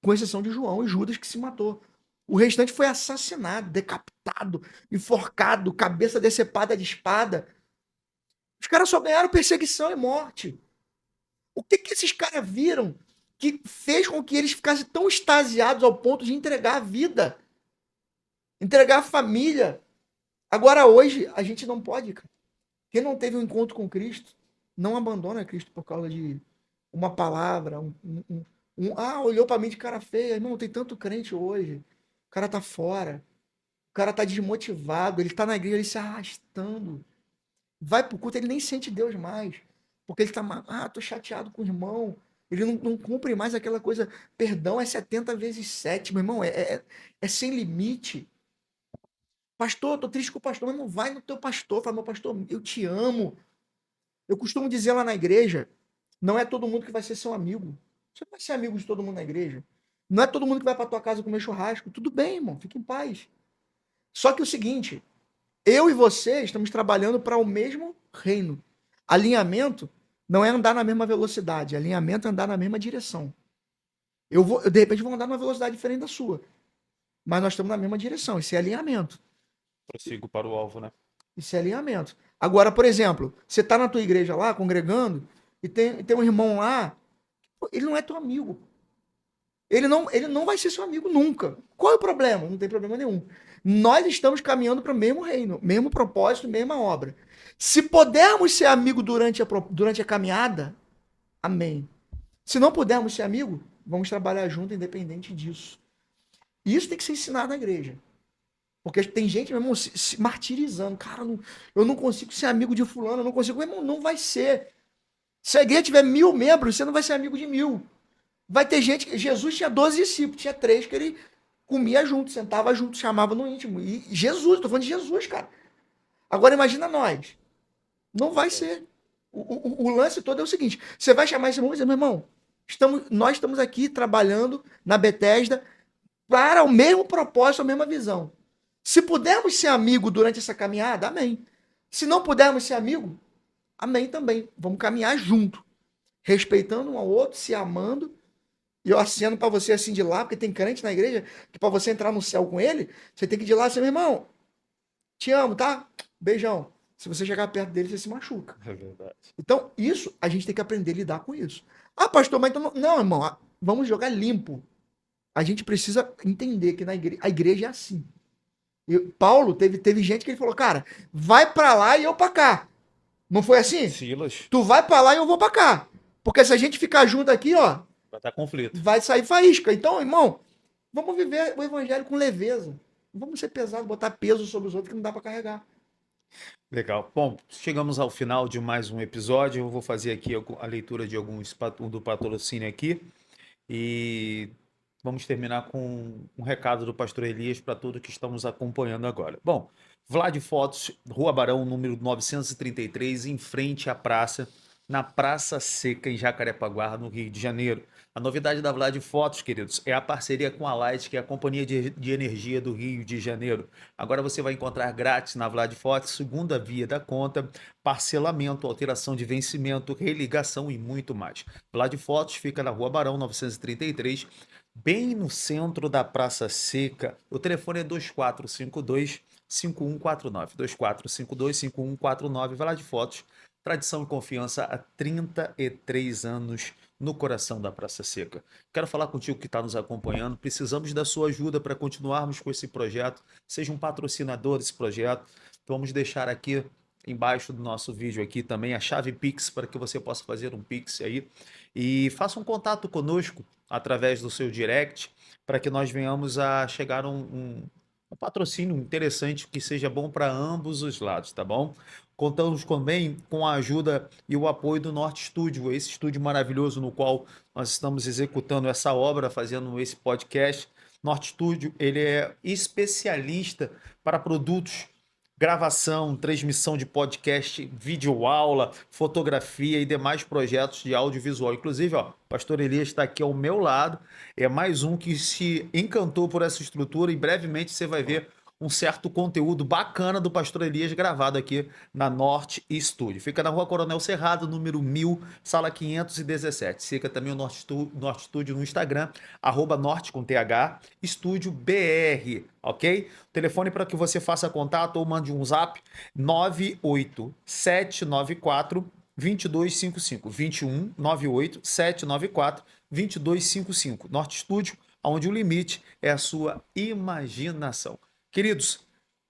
Com exceção de João e Judas que se matou. O restante foi assassinado, decapitado, enforcado, cabeça decepada de espada. Os caras só ganharam perseguição e morte. O que que esses caras viram que fez com que eles ficassem tão extasiados ao ponto de entregar a vida, entregar a família? Agora, hoje, a gente não pode, cara. Quem não teve um encontro com Cristo, não abandona Cristo por causa de uma palavra, olhou para mim de cara feia. Irmão, tem tanto crente hoje. O cara tá fora. O cara tá desmotivado. Ele tá na igreja, ele se arrastando. Vai pro culto, ele nem sente Deus mais. Porque ele tá, tô chateado com o irmão. Ele não cumpre mais aquela coisa. Perdão é 70 vezes 7, meu irmão. É sem limite. Pastor, tô triste com o pastor, mas não vai no teu pastor. Fala, meu pastor, eu te amo. Eu costumo dizer lá na igreja, não é todo mundo que vai ser seu amigo. Você não vai ser amigo de todo mundo na igreja. Não é todo mundo que vai pra tua casa comer churrasco. Tudo bem, irmão, fica em paz. Só que é o seguinte, eu e você estamos trabalhando para o mesmo reino. Alinhamento não é andar na mesma velocidade. Alinhamento é andar na mesma direção. Eu de repente, vou andar numa velocidade diferente da sua. Mas nós estamos na mesma direção. Isso é alinhamento. Prossigo para o alvo, né? Isso é alinhamento. Agora, por exemplo, você está na tua igreja lá, congregando, e tem um irmão lá, ele não é teu amigo. Ele não vai ser seu amigo nunca. Qual é o problema? Não tem problema nenhum. Nós estamos caminhando para o mesmo reino, mesmo propósito, mesma obra. Se pudermos ser amigos durante a caminhada, amém. Se não pudermos ser amigos, vamos trabalhar junto, independente disso. E isso tem que ser ensinado na igreja. Porque tem gente, meu irmão, se martirizando. Cara, eu não consigo ser amigo de fulano, eu não consigo. Meu irmão, não vai ser. Se a igreja tiver 1000 membros, você não vai ser amigo de 1000. Vai ter gente. Jesus tinha 12 discípulos, tinha 3 que ele comia junto, sentava junto, chamava no íntimo. E Jesus, tô falando de Jesus, cara. Agora imagina nós. Não vai ser. O lance todo é o seguinte: você vai chamar esse irmão e dizer, meu irmão, nós estamos aqui trabalhando na Bethesda para o mesmo propósito, a mesma visão. Se pudermos ser amigo durante essa caminhada, amém. Se não pudermos ser amigo, amém também. Vamos caminhar junto, respeitando um ao outro, se amando. E eu aceno para você assim de lá, porque tem crente na igreja que para você entrar no céu com ele, você tem que ir de lá assim, meu irmão, te amo, tá? Beijão. Se você chegar perto dele, você se machuca. É verdade. Então, isso, a gente tem que aprender a lidar com isso. Ah, pastor, mas então não, irmão, vamos jogar limpo. A gente precisa entender que a igreja é assim. Paulo, teve gente que ele falou, cara, vai para lá e eu para cá. Não foi assim? Silas. Tu vai para lá e eu vou para cá. Porque se a gente ficar junto aqui, ó, Vai estar conflito. vai sair faísca. Então, irmão, vamos viver o evangelho com leveza. Não vamos ser pesados, botar peso sobre os outros que não dá para carregar. Legal. Bom, chegamos ao final de mais um episódio. Eu vou fazer aqui a leitura de alguns do patrocínio aqui. E vamos terminar com um recado do pastor Elias para todos que estamos acompanhando agora. Bom, Vlad Fotos, Rua Barão, número 933, em frente à praça, na Praça Seca, em Jacarepaguá, no Rio de Janeiro. A novidade da Vlad Fotos, queridos, é a parceria com a Light, que é a companhia de energia do Rio de Janeiro. Agora você vai encontrar grátis na Vlad Fotos, segunda via da conta, parcelamento, alteração de vencimento, religação e muito mais. Vlad Fotos fica na Rua Barão, 933, bem no centro da Praça Seca. O telefone é 2452-5149. 2452-5149. Vlad Fotos, tradição e confiança há 33 anos no coração da Praça Seca. Quero falar contigo que está nos acompanhando. Precisamos da sua ajuda para continuarmos com esse projeto. Seja um patrocinador desse projeto. Vamos deixar aqui embaixo do nosso vídeo aqui também a chave Pix para que você possa fazer um Pix aí. E faça um contato conosco através do seu direct para que nós venhamos a chegar a um patrocínio interessante que seja bom para ambos os lados, tá bom? Contamos também com a ajuda e o apoio do Norte Studio, esse estúdio maravilhoso no qual nós estamos executando essa obra, fazendo esse podcast. Norte Studio, ele é especialista para produtos gravação, transmissão de podcast, videoaula, fotografia e demais projetos de audiovisual. Inclusive, ó, o pastor Elias está aqui ao meu lado, é mais um que se encantou por essa estrutura e brevemente você vai ver um certo conteúdo bacana do pastor Elias gravado aqui na Norte Studio. Fica na Rua Coronel Cerrado, número 1000, sala 517. Siga também o Norte Studio no Instagram, @norte com TH, Estúdio BR, ok? O telefone para que você faça contato ou mande um zap, 98794 2255, 21 98 794 2255. Norte Studio, onde o limite é a sua imaginação. Queridos,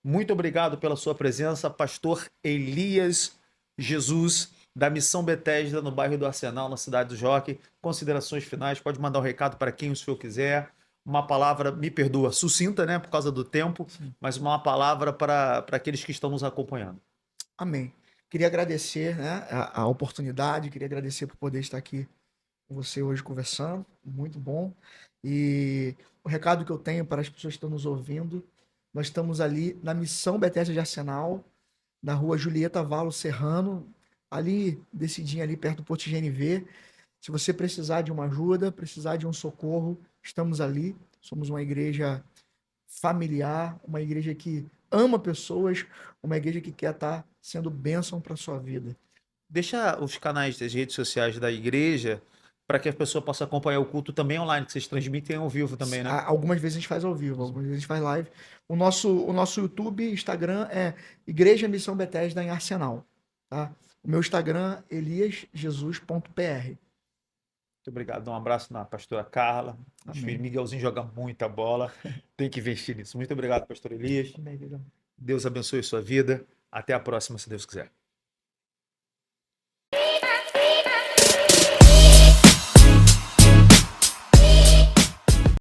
muito obrigado pela sua presença, pastor Elias Jesus, da Missão Betesda, no bairro do Arsenal, na cidade do Jockey. Considerações finais, pode mandar um recado para quem o senhor quiser. Uma palavra, me perdoa, sucinta, né, por causa do tempo, mas uma palavra para aqueles que estão nos acompanhando. Amém. Queria agradecer, né, a oportunidade, queria agradecer por poder estar aqui com você hoje conversando, muito bom. E o recado que eu tenho para as pessoas que estão nos ouvindo, nós estamos ali na Missão Betesda de Arsenal, na rua Julieta Valo Serrano, ali, descidinho ali perto do Porto GNV. Se você precisar de uma ajuda, precisar de um socorro, estamos ali. Somos uma igreja familiar, uma igreja que ama pessoas, uma igreja que quer estar sendo bênção para a sua vida. Deixa os canais das redes sociais da igreja para que a pessoa possa acompanhar o culto também online, que vocês transmitem ao vivo também, né? Algumas vezes a gente faz ao vivo, algumas vezes a gente faz live. O nosso YouTube, Instagram é Igreja Missão Betesda em Arsenal, tá? O meu Instagram, eliasjesus.pr. Muito obrigado. Um abraço na pastora Carla. Os Amém. filhos, Miguelzinho joga muita bola. Tem que investir nisso. Muito obrigado, pastor Elias. Amém, Guilherme. Deus abençoe sua vida. Até a próxima, se Deus quiser.